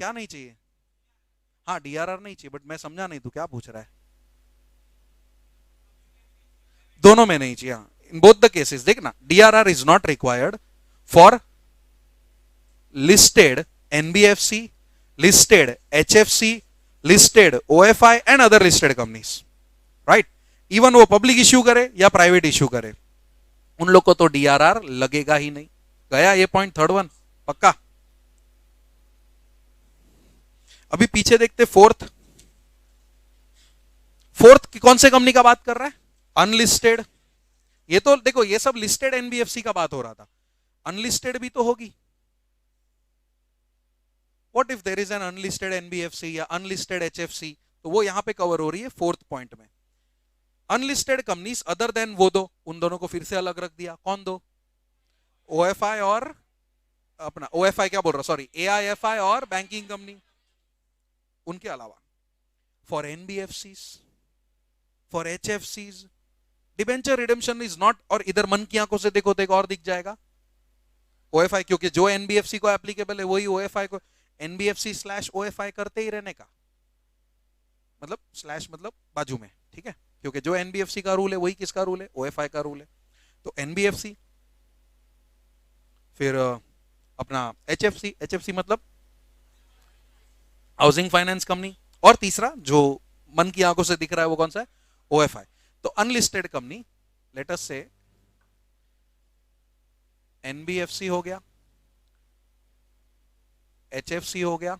क्या नहीं चाहिए? हाँ, डीआरआर नहीं चाहिए, बट मैं समझा नहीं, तू क्या पूछ रहा है? दोनों में नहीं चाहिए। इन बोथ द केसेस देखना, DRR is not required for listed NBFC, listed HFC, listed OFI and other listed companies, right? Even वो पब्लिक इश्यू करे या प्राइवेट इश्यू करे, उन लोग को तो डीआरआर लगेगा ही नहीं। गया ये पॉइंट थर्ड वन, पक्का? अभी पीछे देखते फोर्थ। फोर्थ कौन से कंपनी का बात कर रहा है? अनलिस्टेड। ये तो देखो, ये सब लिस्टेड एनबीएफसी का बात हो रहा था, अनलिस्टेड भी तो होगी। What if there is an unlisted NBFC या अनलिस्टेड एचएफसी, तो वो यहां पे कवर हो रही है फोर्थ पॉइंट में। अनलिस्टेड कंपनीज अदर देन वो दो, उन दोनों को फिर से अलग रख दिया। कौन दो? ओएफआई और अपना ओएफआई क्या बोल रहा, सॉरी, एआईएफआई और बैंकिंग कंपनी। उनके अलावा फॉर एनबीएफसीज, फॉर एचएफसीज डिबेंचर रिडेम्पशन इज नॉट, और इधर मन की आंखों से देखो तो एक और दिख जाएगा ओएफआई, क्योंकि जो एनबीएफसी को एप्लीकेबल है वही ओएफआई को, एनबीएफसी स्लैश ओएफआई करते ही रहने का मतलब, स्लैश मतलब बाजू में, ठीक है? क्योंकि जो एनबीएफसी का रूल है वही किसका रूल है? ओएफआई का रूल है। तो एनबीएफसी, फिर अपना एचएफसी, एचएफसी मतलब हाउसिंग फाइनेंस कंपनी, और तीसरा जो मन की आंखों से दिख रहा है वो कौन सा है? ओएफआई। तो अनलिस्टेड कंपनी, लेट अस से एनबीएफसी हो गया, एचएफसी हो गया,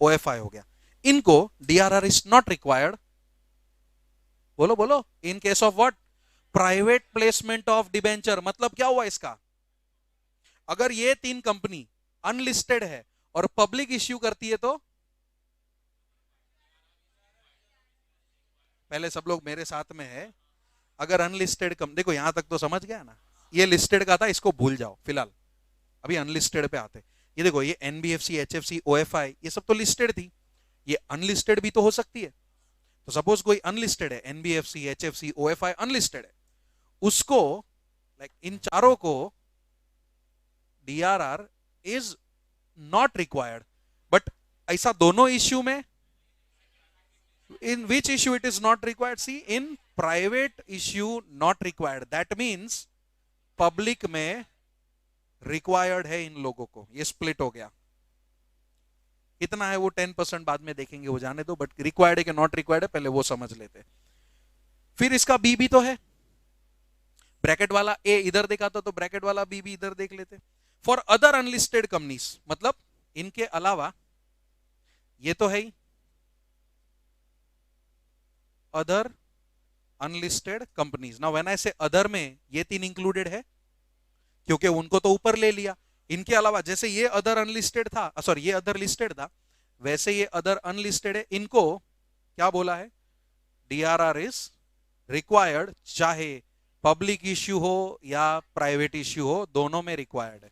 ओएफआई हो गया, इनको डीआरआर इज नॉट रिक्वायर्ड। बोलो बोलो, इन case of what? Private placement of debenture. मतलब क्या हुआ इसका? अगर ये तीन कंपनी अनलिस्टेड है और पब्लिक इश्यू करती है तो पहले सब लोग मेरे साथ में है, अगर अनलिस्टेड कंपनी, देखो यहां तक तो समझ गया ना, ये लिस्टेड का था, इसको भूल जाओ फिलहाल, अभी अनलिस्टेड पे आते। ये देखो, ये एनबीएफसी, एचएफसी, ओएफआई, ये सब तो लिस्टेड थी, ये अनलिस्टेड भी तो हो सकती है। तो सपोज कोई अनलिस्टेड है, एनबीएफसी, एचएफसी, ओएफआई अनलिस्टेड है, उसको लाइक इन चारों को DRR is not required. But ऐसा दोनों इश्यू में, in which issue it is not required? See, in private issue not required, that means public में required है इन लोगों को। ये split हो गया, कितना है वो 10% बाद में देखेंगे, वो जाने दो, बट रिक्वायर्ड है कि नॉट रिक्वायर्ड है पहले वो समझ लेते। फिर इसका बी भी तो है, ब्रैकेट वाला ए इधर देखा था तो ब्रैकेट वाला बी भी इधर देख लेते। फॉर अदर अनलिस्टेड कंपनीज, मतलब इनके अलावा, ये तो है ही other unlisted companies. Now when I say other में ये तीन इंक्लूडेड है क्योंकि उनको तो ऊपर ले लिया। इनके अलावा जैसे ये अदर अनलिस्टेड था, सॉरी ये अदर लिस्टेड था, वैसे ये अदर अनलिस्टेड है, इनको क्या बोला है? डीआरआर इज रिक्वायर्ड, चाहे पब्लिक इश्यू हो या प्राइवेट इश्यू हो, दोनों में रिक्वायर्ड है।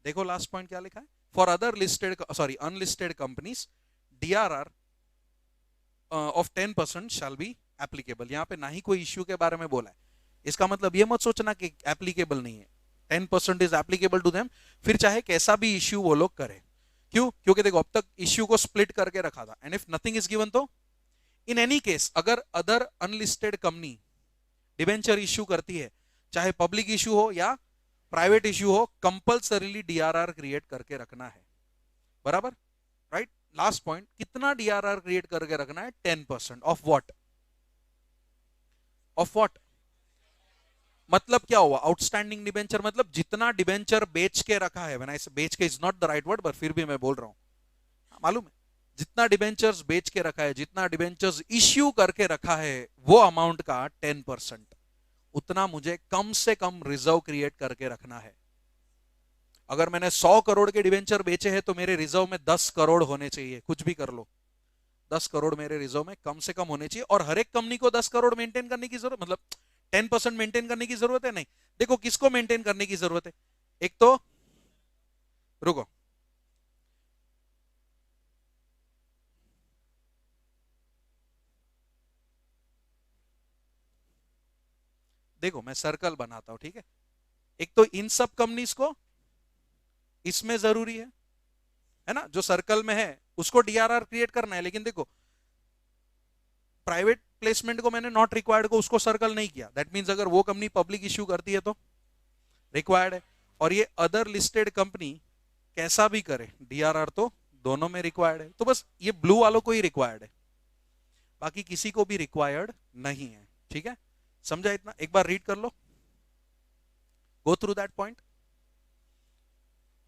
देखो लास्ट पॉइंट क्या लिखा है? For other listed, sorry unlisted companies, DRR of 10% shall be applicable. यहां पे ना ही कोई इश्यू के बारे में बोला है, इसका मतलब ये मत सोचना कि एप्लीकेबल नहीं है। 10% इज एप्लीकेबल टू देम, फिर चाहे कैसा भी इश्यू वो लोग करें। क्यों? क्योंकि देखो अब तक इश्यू को स्प्लिट करके रखा था, and if nothing is given तो इन एनी केस अगर other unlisted company debenture issue करती है, चाहे पब्लिक इश्यू हो या प्राइवेट इश्यू हो, कंपल्सरीली डीआरआर क्रिएट करके रखना है। बराबर, राइट? लास्ट पॉइंट, कितना डीआरआर क्रिएट करके रखना है? 10% ऑफ व्हाट? Of what? मतलब क्या हुआ? आउटस्टैंडिंग डिबेंचर, मतलब जितना डिबेंचर बेच के रखा है। व्हेन आई से बेच के is not the right word, पर फिर भी मैं बोल रहा हूं, मालूम है, जितना डिबेंचर्स बेच के रखा है, जितना डिबेंचर्स इश्यू करके रखा है, वो अमाउंट का 10%, उतना मुझे कम से कम रिजर्व क्रिएट करके रखना है। अगर मैंने 100 करोड़ के डिबेंचर बेचे हैं तो मेरे रिजर्व में 10 करोड़ होने चाहिए, कुछ भी कर लो, 10 करोड़ मेरे रिजर्व में कम से कम होने चाहिए। और हर एक कंपनी को 10 करोड़ मेंटेन करने की जरूरत, मतलब 10% मेंटेन करने की जरूरत है? नहीं। देखो किसको मेंटेन करने की जरूरत है? एक तो, रुको, देखो मैं सर्कल बनाता हूं, ठीक है। एक तो इन सब कंपनीज को इसमें जरूरी है ना, जो सर्कल में है उसको डीआरआर क्रिएट करना है, लेकिन देखो प्राइवेट प्लेसमेंट को मैंने नॉट रिक्वायर्ड को उसको सर्कल नहीं किया, दैट मींस अगर वो कंपनी पब्लिक इश्यू करती है तो रिक्वायर्ड है, और ये अदर लिस्टेड कंपनी कैसा भी करे डीआरआर तो दोनों में रिक्वायर्ड है, तो बस ये ब्लू वालों को ही रिक्वायर्ड है, बाकी किसी को भी रिक्वायर्ड नहीं है, ठीक है। समझा इतना, एक बार रीड कर लो, go through that point,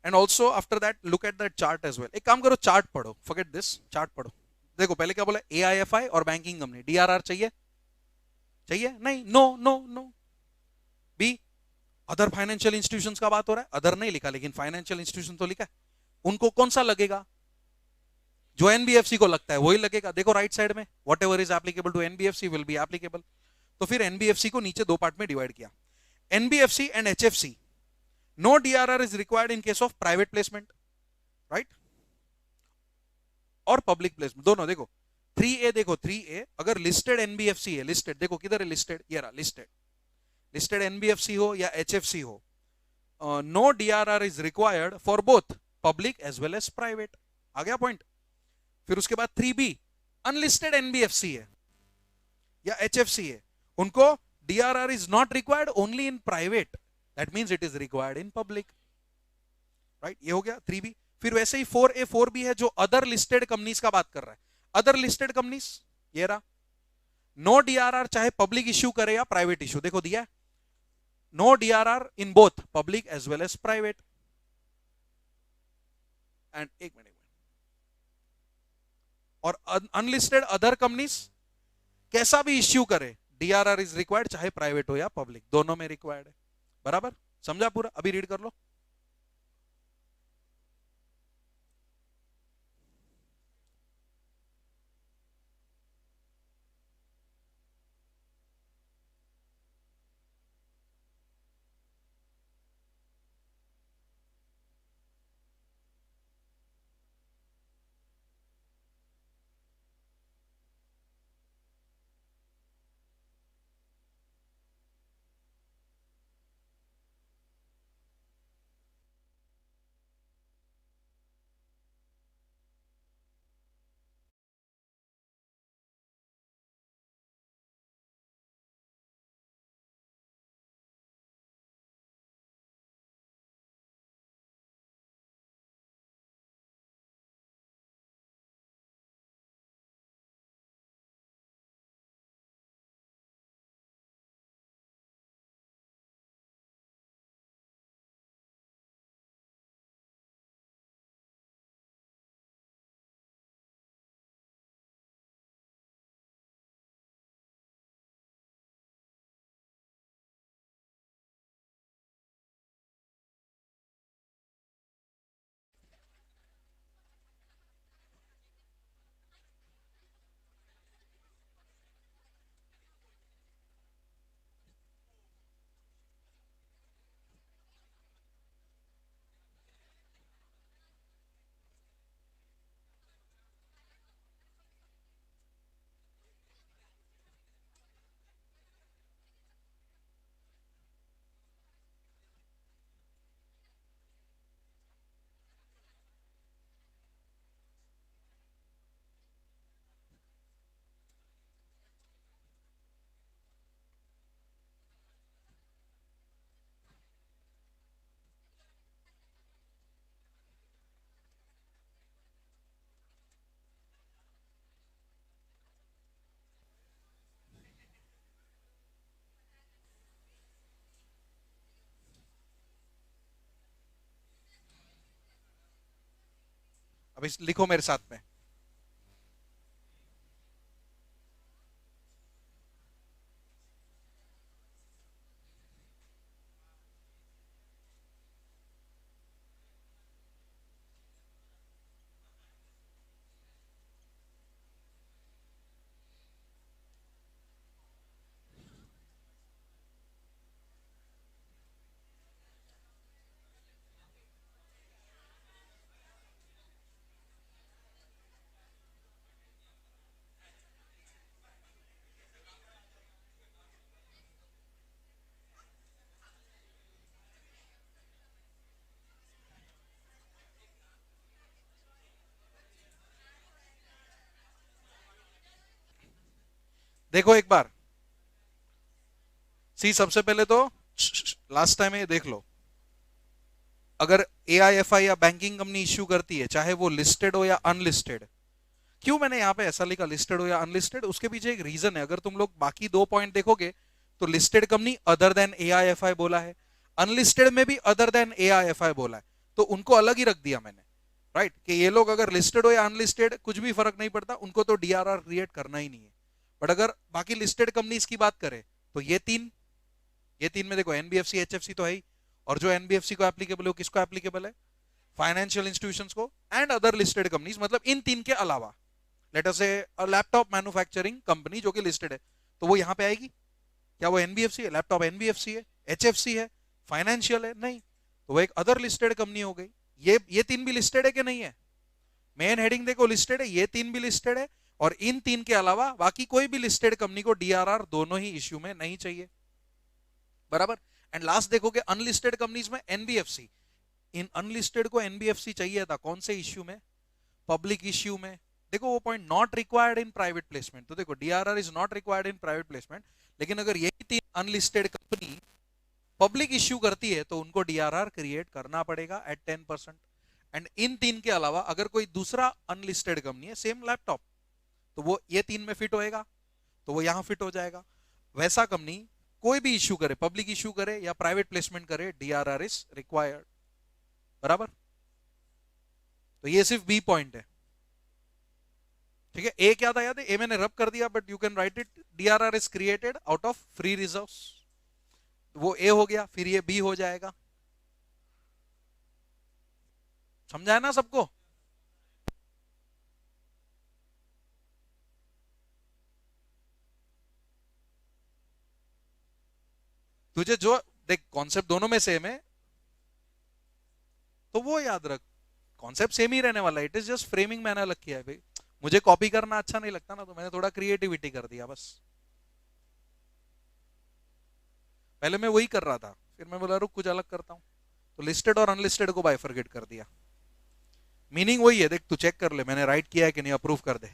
and also after that look at that chart as well. एक काम करो, चार्ट पढ़ो, फॉरगेट दिस, चार्ट पढ़ो। देखो पहले क्या बोला, एआईएफआई और बैंकिंग कंपनी, डीआरआर चाहिए? चाहिए नहीं, no no no. B, other financial institutions का बात हो रहा है, अदर नहीं लिखा लेकिन फाइनेंशियल इंस्टीट्यूशन तो लिखा है, उनको कौन सा लगेगा? जो एनबीएफसी को लगता है वही लगेगा। देखो राइट साइड में, whatever is applicable to NBFC will be applicable. तो फिर एनबीएफसी को नीचे दो पार्ट में डिवाइड किया, NBFC and HFC, no DRR is required in case of private placement, right, और पब्लिक प्लेसमेंट दोनों। देखो 3A, देखो 3A अगर लिस्टेड एनबीएफसी है, लिस्टेड देखो किधर है लिस्टेड, ये रहा लिस्टेड, लिस्टेड एनबीएफसी हो या एचएफसी हो, no DRR is required for both public as well as private. आ गया पॉइंट। फिर उसके बाद 3B, अनलिस्टेड एनबीएफसी है या एचएफसी है, उनको DRR is not required only in private, that means it is required in public, right. ये हो गया 3B। फिर वैसे ही 4A 4B है जो अदर लिस्टेड कंपनीज का बात कर रहा है, अदर लिस्टेड कंपनीज, ये रहा, नो डीआरआर चाहे पब्लिक इश्यू करे या प्राइवेट इश्यू, देखो दिया, no DRR in both public as well as private. And एक मिनट, और अनलिस्टेड अदर कंपनीज कैसा भी इश्यू करे डीआरआर इज रिक्वायर्ड, चाहे प्राइवेट हो या पब्लिक, दोनों में रिक्वायर्ड है। बराबर समझा पूरा? अभी रीड कर लो। अब इस लिखो मेरे साथ में, देखो एक बार, सी सबसे पहले तो लास्ट टाइम ये देख लो, अगर एआईएफआई या बैंकिंग कंपनी इश्यू करती है, चाहे वो लिस्टेड हो या अनलिस्टेड, क्यों मैंने यहां पे ऐसा लिखा लिस्टेड हो या अनलिस्टेड, उसके पीछे एक रीजन है। अगर तुम लोग बाकी दो पॉइंट देखोगे तो लिस्टेड कंपनी अदर देन एआईएफआई बोला है, अनलिस्टेड में भी अदर देन एआईएफआई बोला है, तो उनको अलग ही रख दिया मैंने, राइट, कि ये लोग अगर लिस्टेड हो या अनलिस्टेड कुछ भी फर्क नहीं पड़ता, उनको तो डीआरआर क्रिएट करना ही नहीं है। बट अगर बाकी लिस्टेड कंपनीज की बात करें तो ये तीन में देखो एनबीएफसी एचएफसी तो है ही, और जो एनबीएफसी को एप्लीकेबल है वो किसको एप्लीकेबल है, फाइनेंशियल इंस्टीट्यूशंस को एंड अदर लिस्टेड कंपनीज, मतलब इन तीन के अलावा लेट अस से लैपटॉप मैन्युफैक्चरिंग कंपनी जो कि लिस्टेड है, तो वो यहां पे आएगी क्या? वो एनबीएफसी है, लैपटॉप एनबीएफसी है, एचएफसी है, फाइनेंशियल है, नहीं, तो वो एक अदर लिस्टेड कंपनी हो गई। ये तीन भी लिस्टेड है कि नहीं है? मेन हेडिंग देखो लिस्टेड है, ये तीन भी लिस्टेड है, और इन तीन के अलावा बाकी कोई भी लिस्टेड कंपनी को डीआरआर दोनों ही इश्यू में नहीं चाहिए, बराबर। एंड लास्ट देखोगे अनलिस्टेड कंपनीज में एनबीएफसी, इन अनलिस्टेड को एनबीएफसी चाहिए था कौन से इश्यू में? पब्लिक इश्यू में। देखो वो point not required in private placement, तो देखो DRR is not required in private placement, लेकिन अगर यही तीन अनलिस्टेड कंपनी पब्लिक इश्यू करती है तो उनको डीआरआर क्रिएट करना पड़ेगा एट 10%। एंड इन तीन के अलावा अगर कोई दूसरा अनलिस्टेड कंपनी है सेम लैपटॉप, तो वो ये तीन में फिट होएगा, तो वो यहां फिट हो जाएगा। वैसा कंपनी कोई भी इश्यू करे, पब्लिक इश्यू करे या प्राइवेट प्लेसमेंट करे, डीआरआर इज रिक्वायर्ड, बराबर। तो ये सिर्फ बी पॉइंट है, ठीक है। ए क्या था याद है? ए मैंने रब कर दिया, but you can write it, DRR is created out of free reserves, वो ए हो गया, फिर ये बी हो जाएगा। समझा है ना सबको? तुझे जो देख कॉन्सेप्ट दोनों में सेम है, तो वो याद रख, कॉन्सेप्ट सेम ही रहने वाला है, इट इज जस्ट फ्रेमिंग मैंने अलग किया है भाई। मुझे कॉपी करना अच्छा नहीं लगता ना, तो मैंने थोड़ा क्रिएटिविटी कर दिया बस। पहले मैं वही कर रहा था, फिर मैं बोला रुक कुछ अलग करता हूं, तो लिस्टेड और अनलिस्टेड को बाइफरगेट कर दिया। मीनिंग वही है, देख तू चेक कर ले मैंने राइट किया है कि नहीं, अप्रूव कर दे।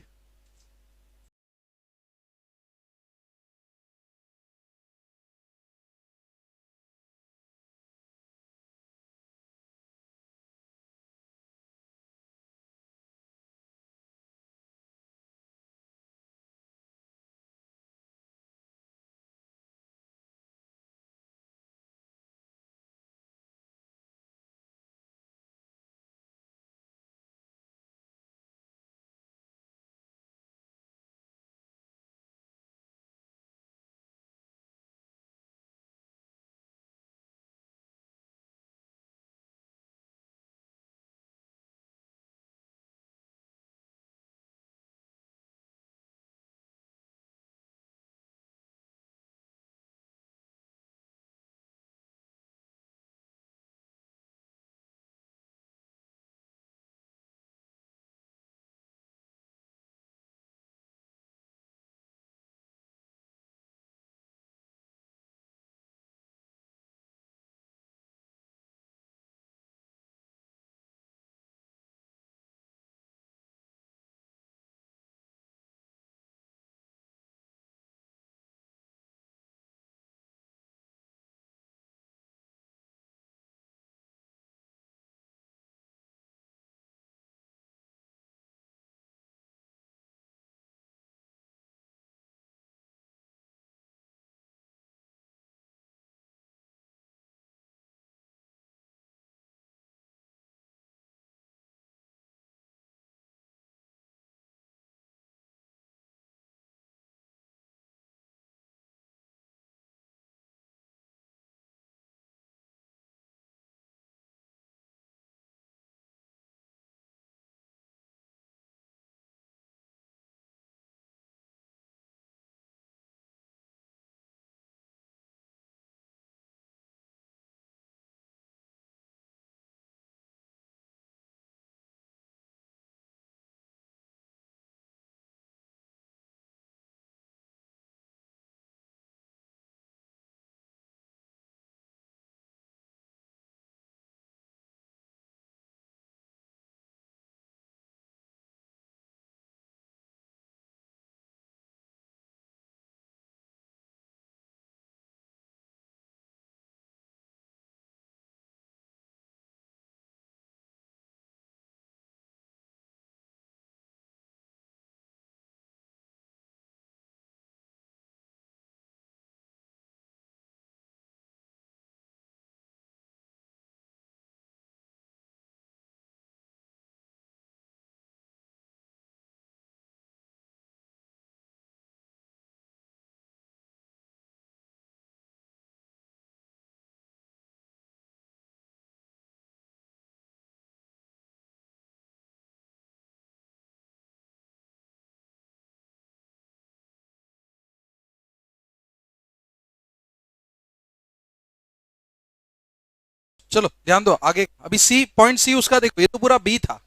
चलो ध्यान दो आगे, अभी सी पॉइंट सी उसका देखो, ये तो पूरा बी था।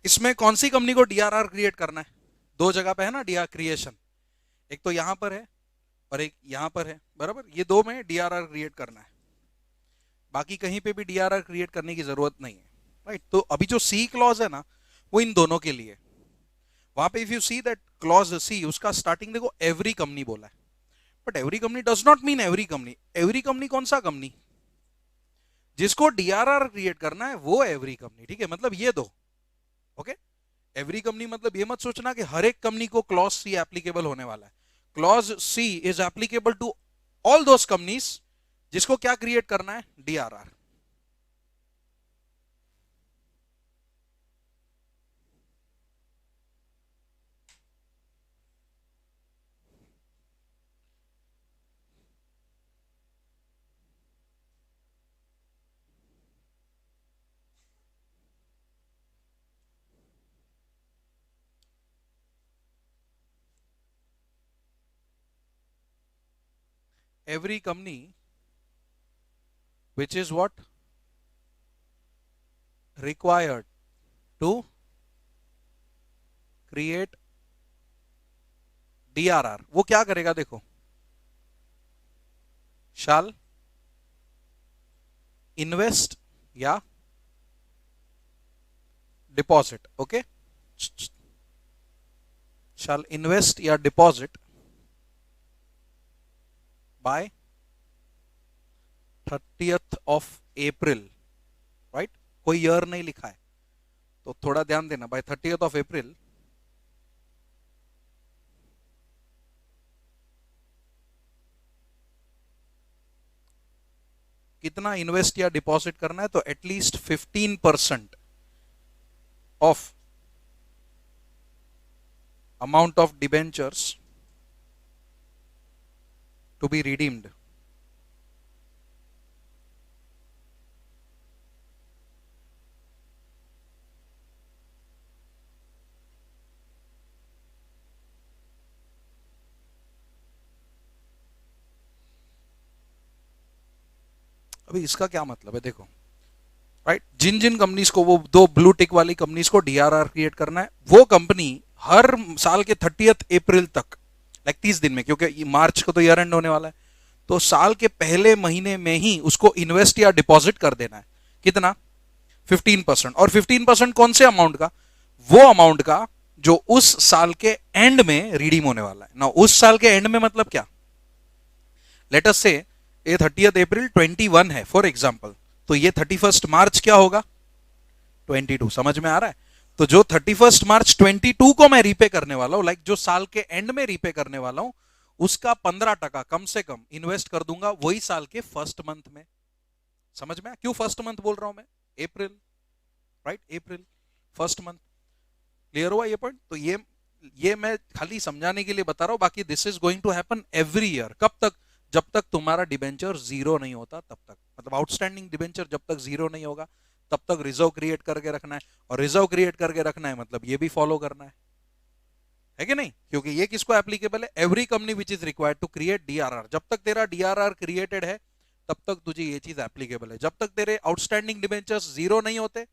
इसमें कौन सी कंपनी को डीआरआर क्रिएट करना है? दो जगह पे है ना डीआर क्रिएशन, एक तो यहां पर है और एक यहां पर है, बराबर, ये दो में डीआरआर क्रिएट करना है, बाकी कहीं पे भी डीआरआर क्रिएट करने की जरूरत नहीं है, राइट। तो अभी जो सी क्लॉज है ना, वो इन दोनों के लिए। वहां पे if you see that clause C, उसका स्टार्टिंग देखो एवरी कंपनी बोला है, but every company does not mean every company. Every company कौन सा कंपनी? जिसको डीआरआर क्रिएट करना है वो एवरी कंपनी, ठीक है, मतलब ये दो, ओके। एवरी कंपनी मतलब ये मत सोचना कि हर एक कंपनी को क्लॉज सी एप्लीकेबल होने वाला है। Clause C is applicable to all those companies जिसको क्या क्रिएट करना है? DRR. every company which is what required to create DRR, वो क्या करेगा देखो, shall invest या deposit, okay, shall invest या deposit by 30th of April, right? कोई ईयर नहीं लिखा है तो थोड़ा ध्यान देना, बाय 30th of April कितना इन्वेस्ट या डिपॉजिट करना है? तो at least 15% of amount of debentures to be redeemed. अभी इसका क्या मतलब है देखो, राइट, जिन जिन कंपनीज को, वो दो ब्लू टिक वाली कंपनीज को डीआरआर क्रिएट करना है, वो कंपनी हर साल के 30th अप्रैल तक, लाइक 30 दिन में, क्योंकि मार्च को तो ईयर एंड होने वाला है, तो साल के पहले महीने में ही उसको इन्वेस्ट या डिपॉजिट कर देना है। कितना? 15%। और 15% कौन से अमाउंट का? वो अमाउंट का जो उस साल के एंड में रिडीम होने वाला है ना। उस साल के एंड में मतलब क्या? लेट अस से ये 30th अप्रैल 21 है फॉर एग्जांपल, तो ये 31st मार्च क्या होगा? 22। समझ में आ रहा है? तो जो 31st मार्च 22 को मैं रीपे करने वाला हूं, लाइक जो साल के एंड में रीपे करने वाला हूं, उसका 15% कम से कम इन्वेस्ट कर दूंगा वही साल के फर्स्ट मंथ में। समझ में? क्यों फर्स्ट मंथ बोल रहा हूं मैं? April, right, April first month. Clear हुआ ये पॉइंट? तो ये मैं खाली समझाने के लिए बता रहा हूं, बाकी this is going to happen every year. कब तक? जब तक तुम्हारा डिबेंचर जीरो नहीं होता तब तक, मतलब आउटस्टैंडिंग डिबेंचर जब तक जीरो नहीं होगा तब तक रिजर्व क्रिएट करके रखना है। और रिजर्व क्रिएट करके रखना है मतलब ये भी फॉलो करना है कि नहीं? क्योंकि ये किसको एप्लीकेबल है? Every company which is required to create DRR. जब तक तेरा डीआरआर क्रिएटेड है तब तक तुझे ये चीज एप्लीकेबल है। जब तक तेरे आउटस्टैंडिंग डिबेंचर्स जीरो नहीं होते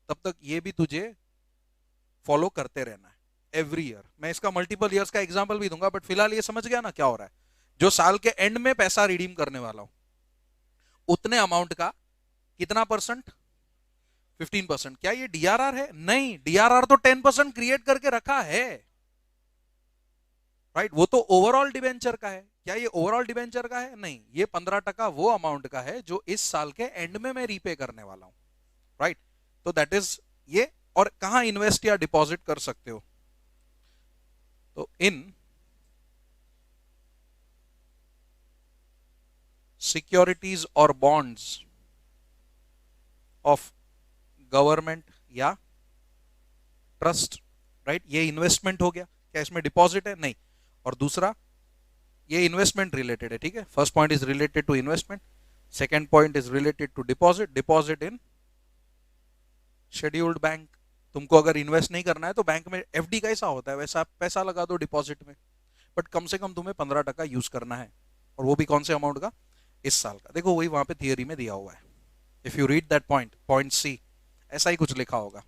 तब तक ये भी तुझे फॉलो करते रहना है एवरी ईयर। मैं इसका मल्टीपल ईयर्स का एग्जांपल भी दूंगा, बट फिलहाल ये समझ गया ना क्या हो रहा है? जो साल के एंड में पैसा रिडीम करने वाला हूं, उतने अमाउंट का कितना परसेंट? 15%। क्या ये डीआरआर है? नहीं, डीआरआर तो 10% क्रिएट करके रखा है, राइट, वो तो ओवरऑल डिबेंचर का है। क्या ये ओवरऑल डिबेंचर का है? नहीं, ये 15% वो अमाउंट का है जो इस साल के एंड में मैं रीपे करने वाला हूं, राइट। तो दैट इज ये। और कहां इन्वेस्ट या डिपॉजिट कर सकते हो? तो इन सिक्योरिटीज और बॉन्ड्स ऑफ गवर्नमेंट या ट्रस्ट, राइट। ये इन्वेस्टमेंट हो गया। क्या इसमें डिपॉजिट है? नहीं। और दूसरा, ये इन्वेस्टमेंट रिलेटेड है, ठीक है। First point is related to investment, second point is related to deposit. Deposit in scheduled bank. तुमको अगर इन्वेस्ट नहीं करना है तो बैंक में एफडी कैसा होता है वैसा पैसा लगा दो डिपॉजिट में, बट कम से कम तुम्हें 15% यूज करना है। और वो भी कौन से अमाउंट का? इस साल का। देखो वही वहां पे थियरी में दिया हुआ है, if you read that point, point C, ऐसा ही कुछ लिखा होगा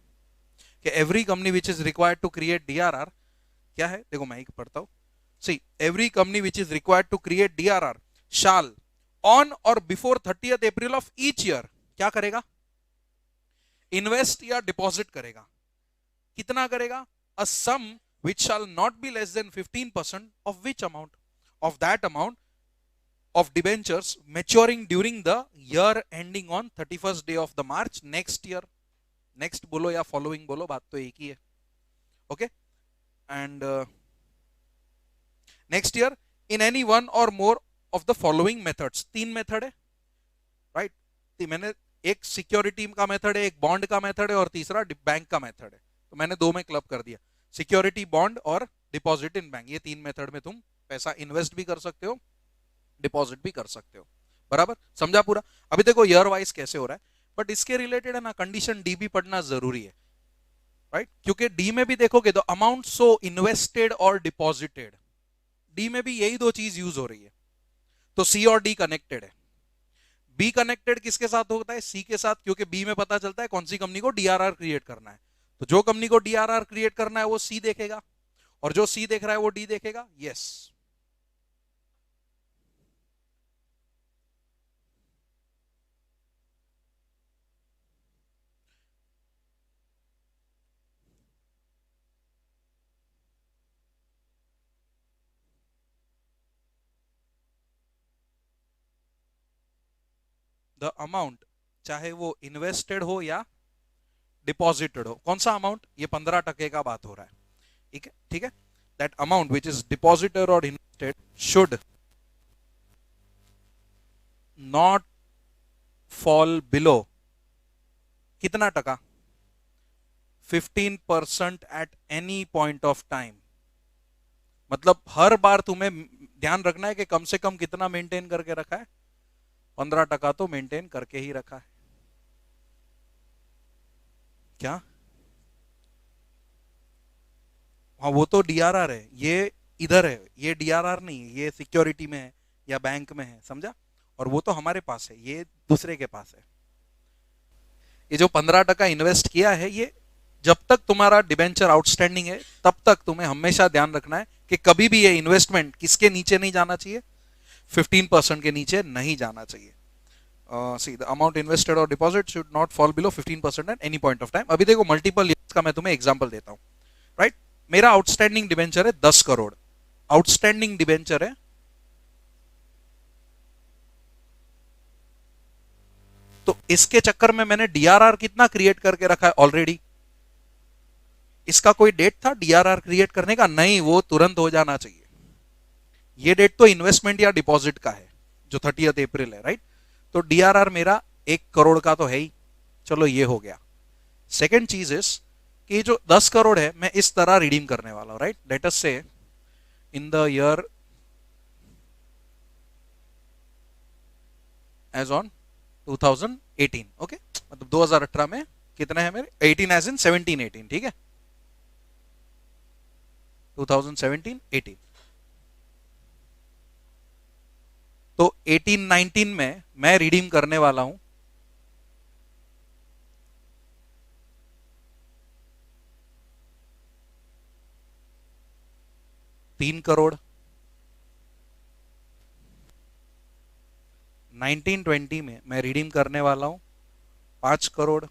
कि every company which is required to create DRR, क्या है देखो मैं ही पढ़ता हूं। See, every company which is required to create DRR shall on or before 30th April of each year क्या करेगा? इन्वेस्ट या डिपॉजिट करेगा। कितना करेगा? अ सम which shall not be less than 15% of which amount? Of that amount of debentures maturing during the year ending on 31st day of the March next year. Next बोलो या following बोलो, बात तो एक ही है। Okay? And next year in any one or more of the following methods. तीन method है, right? मैंने एक सिक्योरिटी का मेथड है, एक बॉन्ड का मेथड है और तीसरा बैंक का मेथड है। तो मैंने दो में क्लब कर दिया, सिक्योरिटी, बॉन्ड और डिपॉजिट इन बैंक। ये तीन मेथड में तुम पैसा इन्वेस्ट भी कर सकते हो, डिपॉजिट भी कर सकते हो। बराबर समझा पूरा? अभी देखो ईयर वाइज कैसे हो रहा है, बट इसके रिलेटेड है ना कंडीशन डी भी पढ़ना जरूरी है, राइट? क्योंकि डी में भी देखोगे तो अमाउंट सो इन्वेस्टेड और डिपॉजिटेड, डी में भी यही दो चीज यूज हो रही है। तो सी और डी कनेक्टेड है। बी कनेक्टेड किसके साथ होता है? सी के साथ, क्योंकि बी में पता चलता है कौन सी कंपनी को डीआरआर क्रिएट करना है। तो जो कंपनी को डीआरआर क्रिएट करना है वो सी देखेगा, और जो सी देख रहा है वो डी देखेगा। यस, द अमाउंट, चाहे वो इन्वेस्टेड हो या डिपॉजिटेड हो। कौन सा अमाउंट? ये 15% का बात हो रहा है, ठीक है? ठीक है, that amount which is deposited or invested should not fall below कितना टका? 15% at any point of time. मतलब हर बार तुम्हें ध्यान रखना है कि कम से कम कितना मेंटेन करके रखा है? 15% तो मेंटेन करके ही रखा है। क्या? हाँ वो तो डीआरआर है, ये इधर है, ये डीआरआर नहीं है, ये सिक्योरिटी में है या बैंक में है, समझा? और वो तो हमारे पास है, ये दूसरे के पास है। ये जो 15% इन्वेस्ट किया है, ये जब तक तुम्हारा डिबेंचर आउटस्टैंडिंग है तब तक तुम्हें हमेशा ध्यान रखना है कि कभी भी ये इन्वेस्टमेंट किसके नीचे नहीं जाना चाहिए? 15% के नीचे नहीं जाना चाहिए। सी द अमाउंट इन्वेस्टेड और deposit should not fall below 15% at any point of time. अभी देखो मल्टीपल ईयर्स का मैं तुम्हें एग्जांपल देता हूं, राइट? मेरा आउटस्टैंडिंग डिबेंचर है 10 करोड़, आउटस्टैंडिंग डिबेंचर है। तो इसके चक्कर में मैंने डीआरआर कितना क्रिएट करके रखा है ऑलरेडी? इसका कोई डेट था डीआरआर क्रिएट करने का? नहीं, वो तुरंत हो जाना चाहिए। ये डेट तो इन्वेस्टमेंट या डिपॉजिट का है जो 30th अप्रैल है, राइट? तो डीआरआर मेरा 1 करोड़ का तो है ही, चलो ये हो गया। सेकेंड चीज इज कि जो 10 करोड़ है मैं इस तरह रिडीम करने वाला हूं, right? Let us say in the year as on 2018, okay? मतलब 2018 में कितने हैं मेरे? 18 एज इन 17 18, ठीक है? 2017 18, तो 18 19 में मैं रिडीम करने वाला हूं 3 करोड़। 19 20 में मैं रिडीम करने वाला हूं 5 करोड़,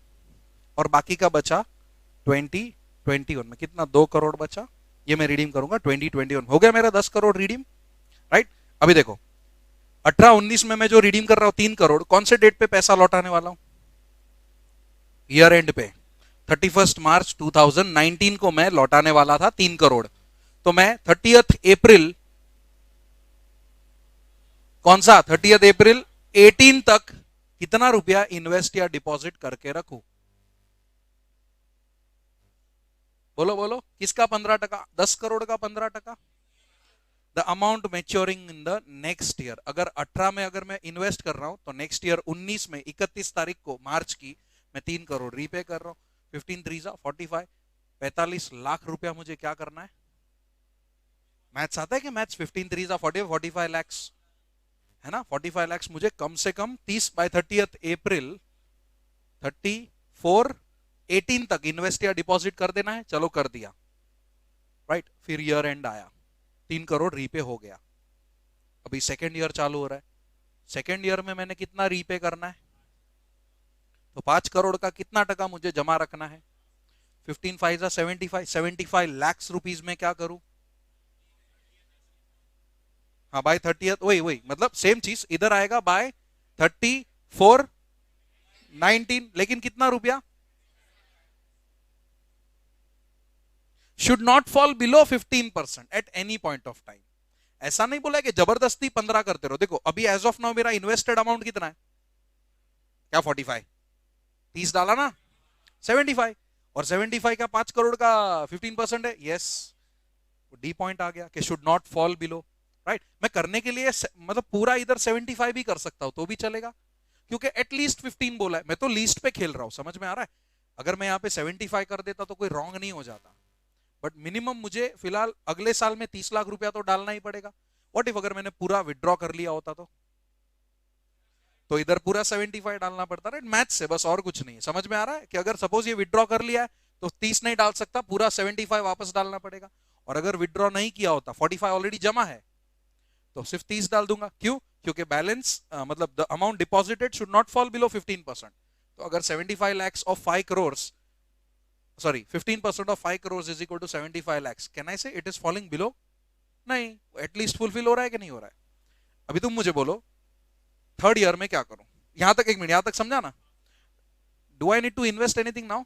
और बाकी का बचा 2021 में कितना? 2 करोड़ बचा, ये मैं रिडीम करूंगा 2021। हो गया मेरा 10 करोड़ रिडीम, राइट? अभी देखो 18 19 में मैं जो रिडीम कर रहा हूं 3 करोड़, कौन से डेट पे पैसा लौटाने वाला हूं? ईयर एंड पे 31 मार्च 2019 को मैं लौटाने वाला था 3 करोड़। तो मैं 30th अप्रैल, कौन सा 30th अप्रैल 18 तक कितना रुपया इन्वेस्ट या डिपॉजिट करके रखूं? बोलो बोलो, किसका 15%? 10 करोड़ का 15%। The amount maturing in the next year. अगर 18 में अगर मैं इन्वेस्ट कर रहा हूं तो नेक्स्ट ईयर 19 में 31 तारीख को मार्च की मैं 3 करोड़ रीपे कर रहा हूं। 15 3 45, 45 लाख रुपया मुझे क्या करना है? मैथ्स आता है कि मैथ्स? 15 3 40 45 लैक्स, है ना, 45 लाख मुझे कम से कम 30 बाय 30th अप्रैल 34/18 तक इन्वेस्ट या डिपॉजिट कर देना है। चलो कर दिया, राइट। फिर ईयर एंड आया, 3 करोड़ रीपे हो गया। अभी सेकेंड ईयर चालू हो रहा है, सेकेंड ईयर में मैंने कितना रीपे करना है, तो 5 करोड़ का कितना टका मुझे जमा रखना है, 15 5 75 लाख रुपीज में क्या करूं, हाँ बाय 30th, वही वही मतलब सेम चीज इधर आएगा बाय 34/19, लेकिन कितना रुपया, should not fall below 15% at any point of time. ऐसा नहीं बोला कि जबरदस्ती 15 करते रहो। देखो अभी एज ऑफ नाउ मेरा इन्वेस्टेड अमाउंट कितना है, क्या 45, 30 डाला ना 75, और 75 का 5 करोड़ का 15% है, यस डी पॉइंट आ गया कि should not fall below, right. मैं करने के लिए मतलब पूरा इधर 75 भी कर सकता हूं तो भी चलेगा, क्योंकि एटलीस्ट 15 बोला है, मैं तो लीस्ट पे खेल रहा हूं, समझ में आ रहा है। अगर मैं यहाँ पे 75 कर देता तो कोई रॉन्ग नहीं हो जाता, बट मिनिमम मुझे फिलहाल अगले साल में 30 लाख रुपया तो डालना ही पड़ेगा। व्हाट इफ अगर मैंने पूरा विड्रॉ कर लिया होता तो इधर पूरा 75 डालना पड़ता, राइट। मैथ से बस, और कुछ नहीं। समझ में आ रहा है कि अगर सपोज ये विड्रॉ कर लिया है तो 30 नहीं डाल सकता, पूरा 75 वापस डालना पड़ेगा। और अगर विड्रॉ नहीं किया होता, 45 ऑलरेडी जमा है, तो सिर्फ 30 डाल दूंगा। क्यों? क्योंकि बैलेंस मतलब the amount deposited should not fall below 15%। तो अगर 75 lakhs of 5 crores, sorry 15% of 5 crores is equal to 75 lakhs, can I say it is falling below? नहीं, एटलीस्ट फुलफिल हो रहा है कि नहीं हो रहा है। अभी तुम मुझे बोलो थर्ड ईयर में क्या करूं, यहां तक, एक मिनट यहां तक समझा ना। Do I need to invest anything now?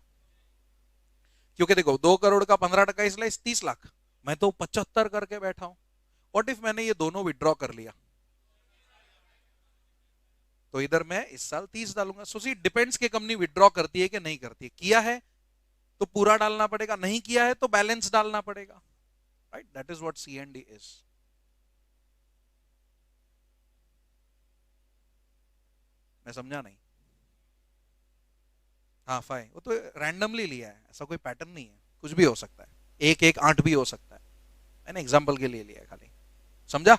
क्योंकि देखो 2 करोड़ का 15% इसलिए 30 लाख, मैं तो 75 करके बैठा हूं। व्हाट इफ मैंने ये दोनों विड्रॉ कर लिया, तो इधर मैं इस साल 30 डालूंगा। सो सी डिपेंड्स कि कंपनी विड्रॉ करती है कि नहीं करती है। किया है तो पूरा डालना पड़ेगा, नहीं किया है तो बैलेंस डालना पड़ेगा, right. That is what CND is. मैं समझा नहीं? हाँ फाइन, वो तो रैंडमली लिया है, ऐसा कोई पैटर्न नहीं है, कुछ भी हो सकता है, 1 1 8 भी हो सकता है, मैंने एग्जांपल के लिए लिया है खाली। समझा?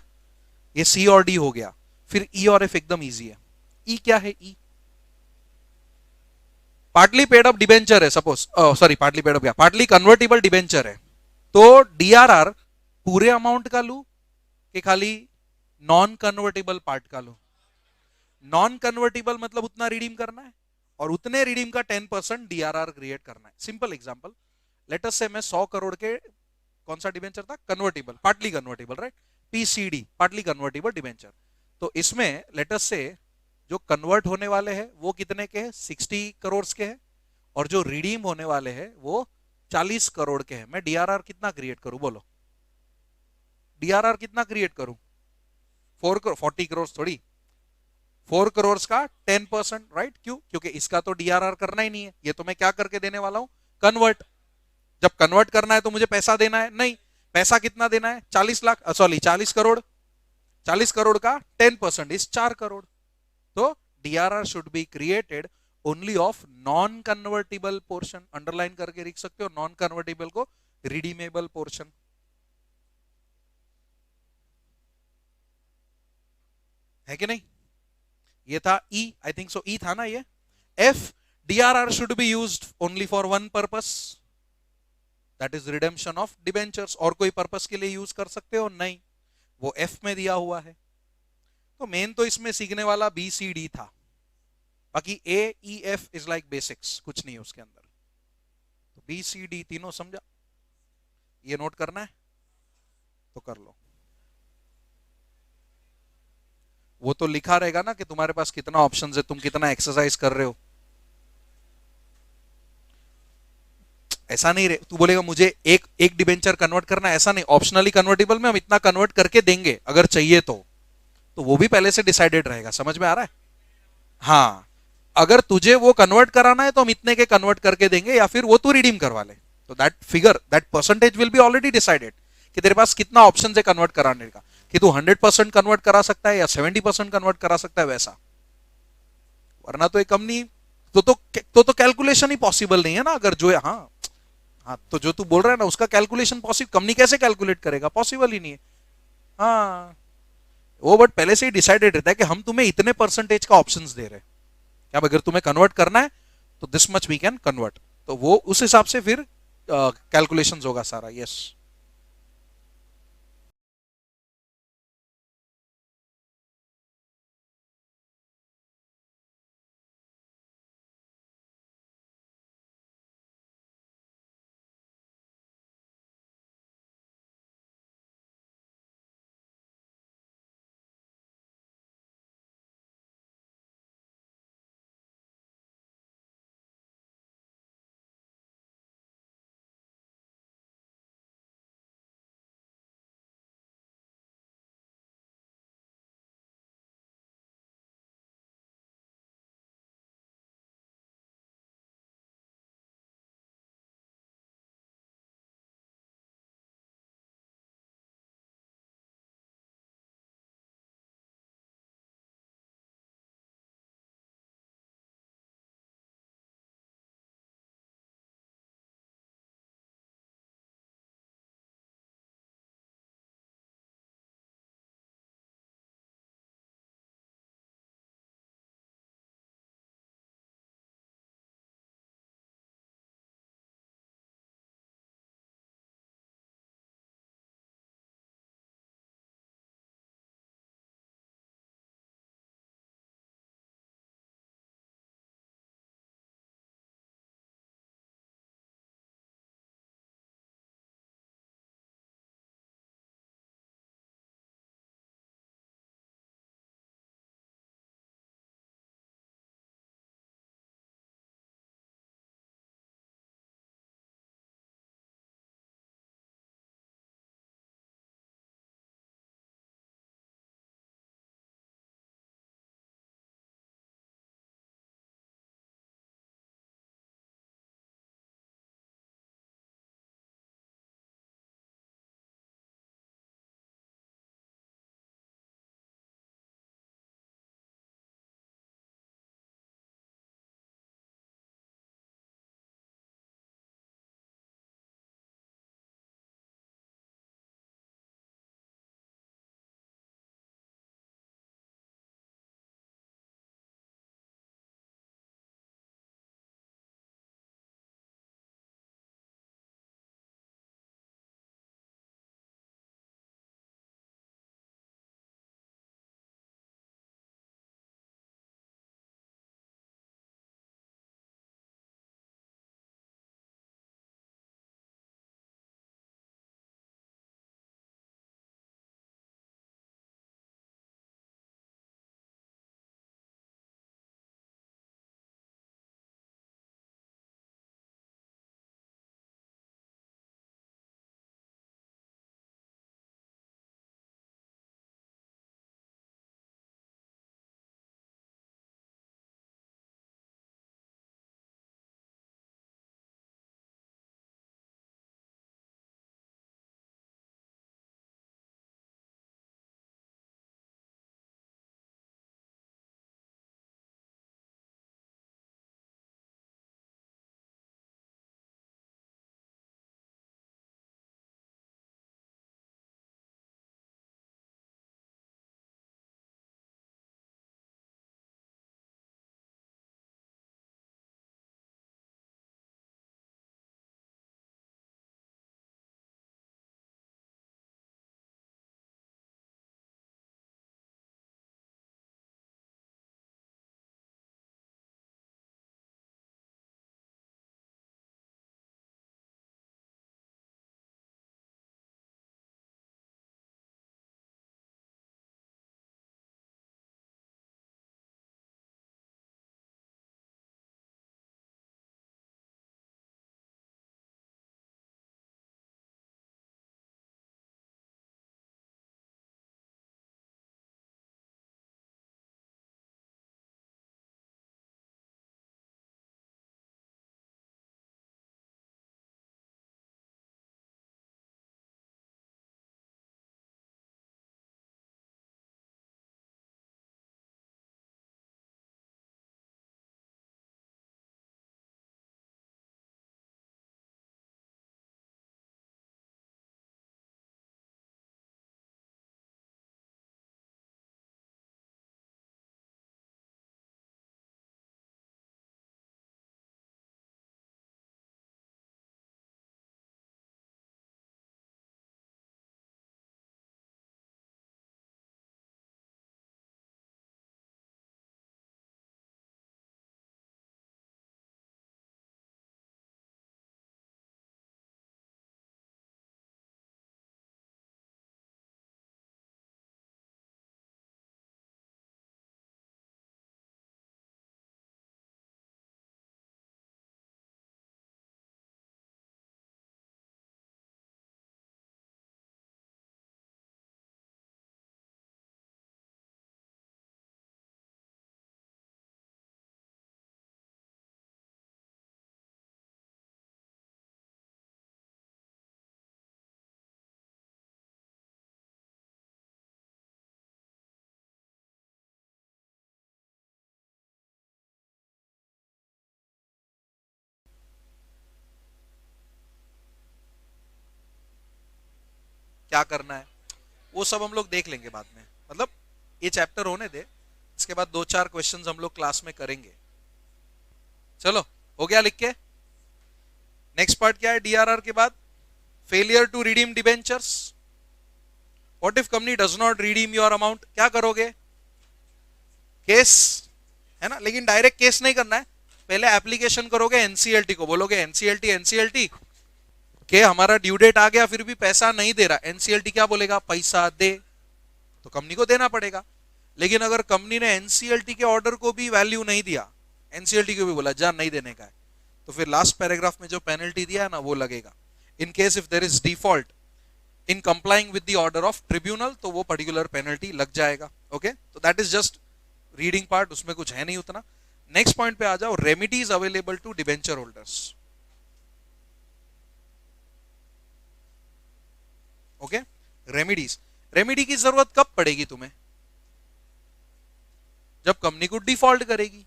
ये C और D हो गया। फिर E और F एकदम इजी है। E क्या है? E partly paid up debenture है, suppose sorry partly paid up क्या, पार्टली कन्वर्टेबल डिबेंचर है। तो DRR पूरे अमाउंट का लू कि खाली नॉन कन्वर्टेबल पार्ट का लू? नॉन कन्वर्टेबल मतलब उतना रिडीम करना है, और उतने रिडीम का 10% DRR क्रिएट करना है। सिंपल एग्जांपल, लेट अस से मैं 100 करोड़ के, कौन सा डिबेंचर था? Convertible, partly convertible, right, PCD, partly convertible debenture. तो इसमें लेट अस से जो कन्वर्ट होने वाले हैं वो कितने के हैं? 60 करोड़ के हैं, और जो रिडीम होने वाले हैं वो 40 करोड़ के हैं। मैं DRR कितना क्रिएट करूं? बोलो DRR कितना क्रिएट करूं? 4 करोड़, 40 करोड़ थोड़ी, 4 करोड़ का 10%, राइट। क्यों? क्योंकि इसका तो DRR करना ही नहीं है, ये तो मैं क्या करके देने वाला हूं? कन्वर्ट। जब कन्वर्ट करना है तो मुझे पैसा देना है? नहीं। पैसा कितना देना है? 40 लाख, सॉरी 40 करोड़। 40 करोड़ का 10% इज 4 करोड़। तो DRR should be created only of non convertible portion. Underline करके लिख सकते हो, नॉन कन्वर्टेबल को रिडीमेबल पोर्शन, है कि नहीं? ये था E, I think so E था ना ये। F, DRR should be used only for one purpose, that is redemption of debentures. और कोई पर्पस के लिए यूज कर सकते हो? नहीं, वो F में दिया हुआ है। तो मेन तो इसमें सीखने वाला BCD था, बाकी AEF इज लाइक बेसिक्स, कुछ नहीं उसके अंदर। तो BCD तीनों समझा? ये नोट करना है तो कर लो। वो तो लिखा रहेगा ना कि तुम्हारे पास कितना ऑप्शन है, तुम कितना एक्सरसाइज कर रहे हो। ऐसा नहीं रहे, तू बोलेगा मुझे एक एक डिबेंचर कन्वर्ट करना है, ऐसा नहीं। ऑप्शनली कन्वर्टेबल में हम इतना कन्वर्ट करके देंगे अगर चाहिए तो वो भी पहले से डिसाइडेड रहेगा। समझ में आ रहा है? हाँ, अगर तुझे वो कन्वर्ट कराना है तो हम इतने के कन्वर्ट करके देंगे, या फिर वो तू रिडीम करवा ले। तो that figure, that percentage will be already decided कि तेरे पास कितना ऑप्शन है कन्वर्ट कराने का, कि तू 100% कन्वर्ट करा सकता है या 70% कन्वर्ट करा सकता है, वैसा। वरना तो एक कंपनी तो कैलकुलेशन ही पॉसिबल नहीं है ना। अगर जो हाँ हाँ, तो जो तू बोल रहा है ना उसका कैलकुलेशन पॉसिबल, कंपनी कैसे कैलकुलेट करेगा? पॉसिबल ही नहीं है। हाँ, वो बट पहले से ही डिसाइडेड रहता है कि हम तुम्हें इतने परसेंटेज का ऑप्शंस दे रहे हैं, अब अगर तुम्हें कन्वर्ट करना है तो this much we can convert, तो वो उस हिसाब से फिर कैलकुलेशंस होगा सारा। यस। क्या करना है, वो सब हम लोग देख लेंगे बाद में, मतलब ये चैप्टर होने दे, इसके बाद 2-4 क्वेश्चंस हम लोग क्लास में करेंगे। चलो हो गया लिख के। नेक्स्ट पार्ट क्या है डीआरआर के बाद, failure to redeem debentures. What if company does not redeem your amount, क्या करोगे, केस है ना, लेकिन डायरेक्ट केस नहीं करना है, पहले एप्लीकेशन करोगे एनसीएलटी को, बोलोगे एनसीएलटी के हमारा ड्यू डेट आ गया फिर भी पैसा नहीं दे रहा, एनसीएलटी क्या बोलेगा, पैसा दे, तो कंपनी को देना पड़ेगा। लेकिन अगर कंपनी ने एनसीएलटी के ऑर्डर को भी वैल्यू नहीं दिया, एनसीएलटी को भी बोला जा नहीं देने का है, तो फिर लास्ट पैराग्राफ में जो पेनल्टी दिया है ना वो लगेगा। In case if there is default in complying with the order of tribunal, तो वो पर्टिकुलर पेनल्टी लग जाएगा। ओके, तो that is just reading part, उसमें कुछ है नहीं उतना। नेक्स्ट पॉइंट पे आ जाओ, remedies available to debenture holders. Okay, remedies, remedy की जरूरत कब पड़ेगी तुम्हें, जब कंपनी को डिफॉल्ट करेगी,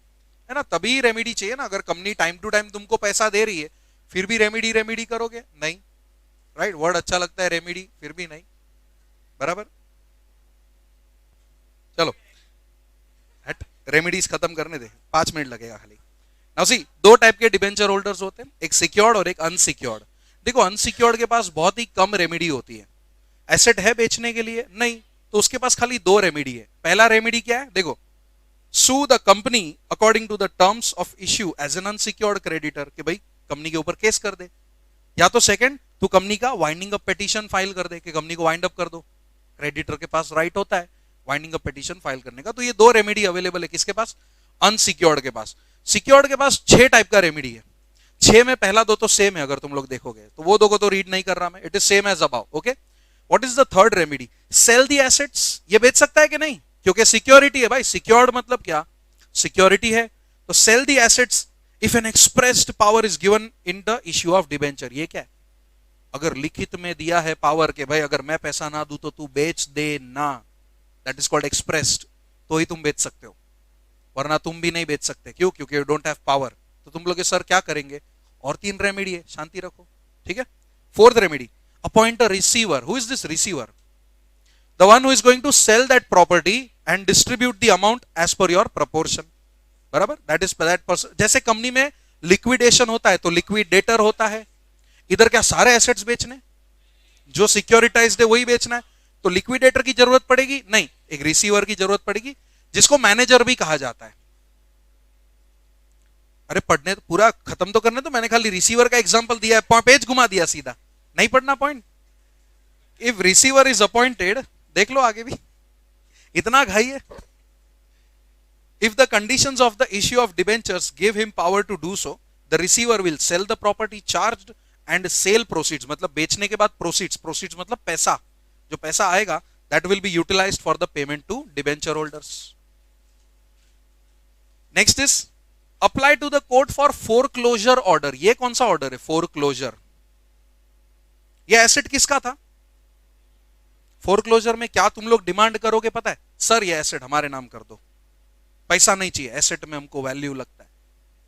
है ना, तभी रेमिडी चाहिए ना। अगर कंपनी टाइम टू टाइम तुमको पैसा दे रही है फिर भी रेमिडी करोगे नहीं, राइट, वर्ड अच्छा लगता है रेमिडी, फिर भी नहीं, बराबर। चलो हट, रेमिडीज खत्म करने दे, 5 मिनट लगेगा खाली। नाउ सी, 2 टाइप के डिबेंचर होल्डर्स होते हैं, एक सिक्योर्ड और एक अनसिक्योर्ड। देखो अनसिक्योर्ड के पास बहुत ही कम रेमिडी होती है, एसेट है बेचने के लिए नहीं, तो उसके पास खाली 2 रेमिडी है। पहला रेमिडी क्या है, देखो, sue the company according to the terms of issue as an unsecured creditor, कि भाई कंपनी के ऊपर केस कर दे, या तो सेकंड तू कंपनी का वाइंडिंग अप पिटीशन फाइल कर दे कि कंपनी को वाइंड अप कर दो, क्रेडिटर के पास राइट होता है वाइंडिंग अप पिटीशन फाइल करने का। तो ये 2 रेमेडी अवेलेबल है किसके पास, अनसिक्योर्ड के पास। सिक्योर्ड के पास 6 टाइप का रेमेडी है, 6 में पहला 2 तो सेम है, अगर तुम लोग देखोगे तो वो 2 को तो रीड नहीं कर रहा मैं, it is same as above. Okay, what is the third remedy, sell the assets, ये बेच सकता है कि नहीं, क्योंकि सिक्योरिटी है भाई, सिक्योर्ड मतलब क्या, सिक्योरिटी है, तो sell the assets if an expressed power is given in the issue of debenture. ये क्या है, अगर लिखित में दिया है पावर के भाई अगर मैं पैसा ना दूं तो तू बेच दे ना, दैट इज कॉल्ड एक्सप्रेस्ड, तो ही तुम बेच सकते हो, वरना तुम भी नहीं बेच सकते। क्यों, क्योंकि यू डोंट हैव पावर। तो तुम लोग सर क्या करेंगे, और 3 रेमेडी है, शांति रखो, ठीक है। Fourth remedy, appoint a receiver. Who is this receiver, the one who is going to sell that property and distribute the amount as per your proportion, बराबर, दैट इज दैट पर्सन। जैसे company में liquidation होता है तो liquidator होता है, इधर क्या सारे एसेट्स बेचने, जो सिक्योरिटाइज्ड है वही बेचना है, तो लिक्विडेटर की जरूरत पड़ेगी नहीं, एक रिसीवर की जरूरत पड़ेगी, जिसको मैनेजर भी कहा जाता है। अरे पढ़ने तो पूरा खत्म तो करने, तो मैंने खाली रिसीवर का एग्जांपल दिया है, पेज घुमा दिया सीधा, नहीं पढ़ना point. If receiver is appointed, देख लो आगे भी, इतना घाई है। If the conditions of the issue of debentures give him power to do so, the receiver will sell the property charged and sale proceeds, मतलब बेचने के बाद proceeds मतलब पैसा, जो पैसा आएगा that will be utilized for the payment to debenture holders. Next is apply to the court for foreclosure order. ये कौन सा ऑर्डर है, foreclosure। ये एसेट किसका था, फोरक्लोजर में क्या तुम लोग डिमांड करोगे पता है, सर ये एसेट हमारे नाम कर दो, पैसा नहीं चाहिए, एसेट में हमको वैल्यू लगता है,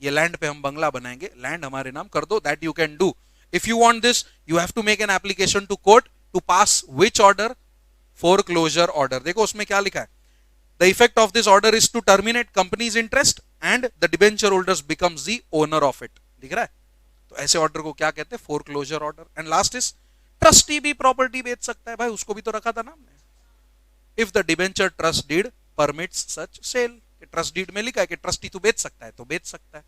ये लैंड पे हम बंगला बनाएंगे, लैंड हमारे नाम कर दो, that you can do. If you want this you have to make an application to court to pass which order, foreclosure order. देखो उसमें क्या लिखा है, the effect of this order is to terminate company's interest and the debenture holders becomes the owner of it, दिख रहा है। तो ऐसे ऑर्डर को क्या कहते हैं, foreclosure order. And last is trustee भी प्रॉपर्टी बेच सकता है भाई, उसको भी तो रखा था ना हमने। If the debenture trust deed permits such sale, trust deed में लिखा है कि ट्रस्टी तो बेच सकता है, तो बेच सकता है,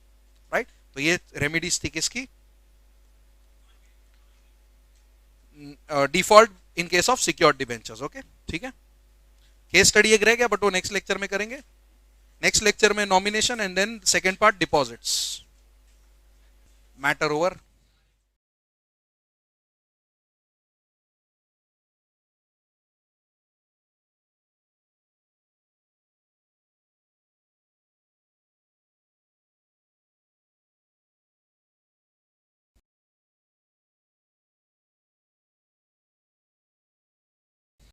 राइट। तो ये रेमेडीज थी किसकी, default in case of secured debentures. Okay, ठीक है। केस स्टडी एक रह गया, बट वो नेक्स्ट लेक्चर में करेंगे। नेक्स्ट लेक्चर में nomination and then second part deposits. Matter over.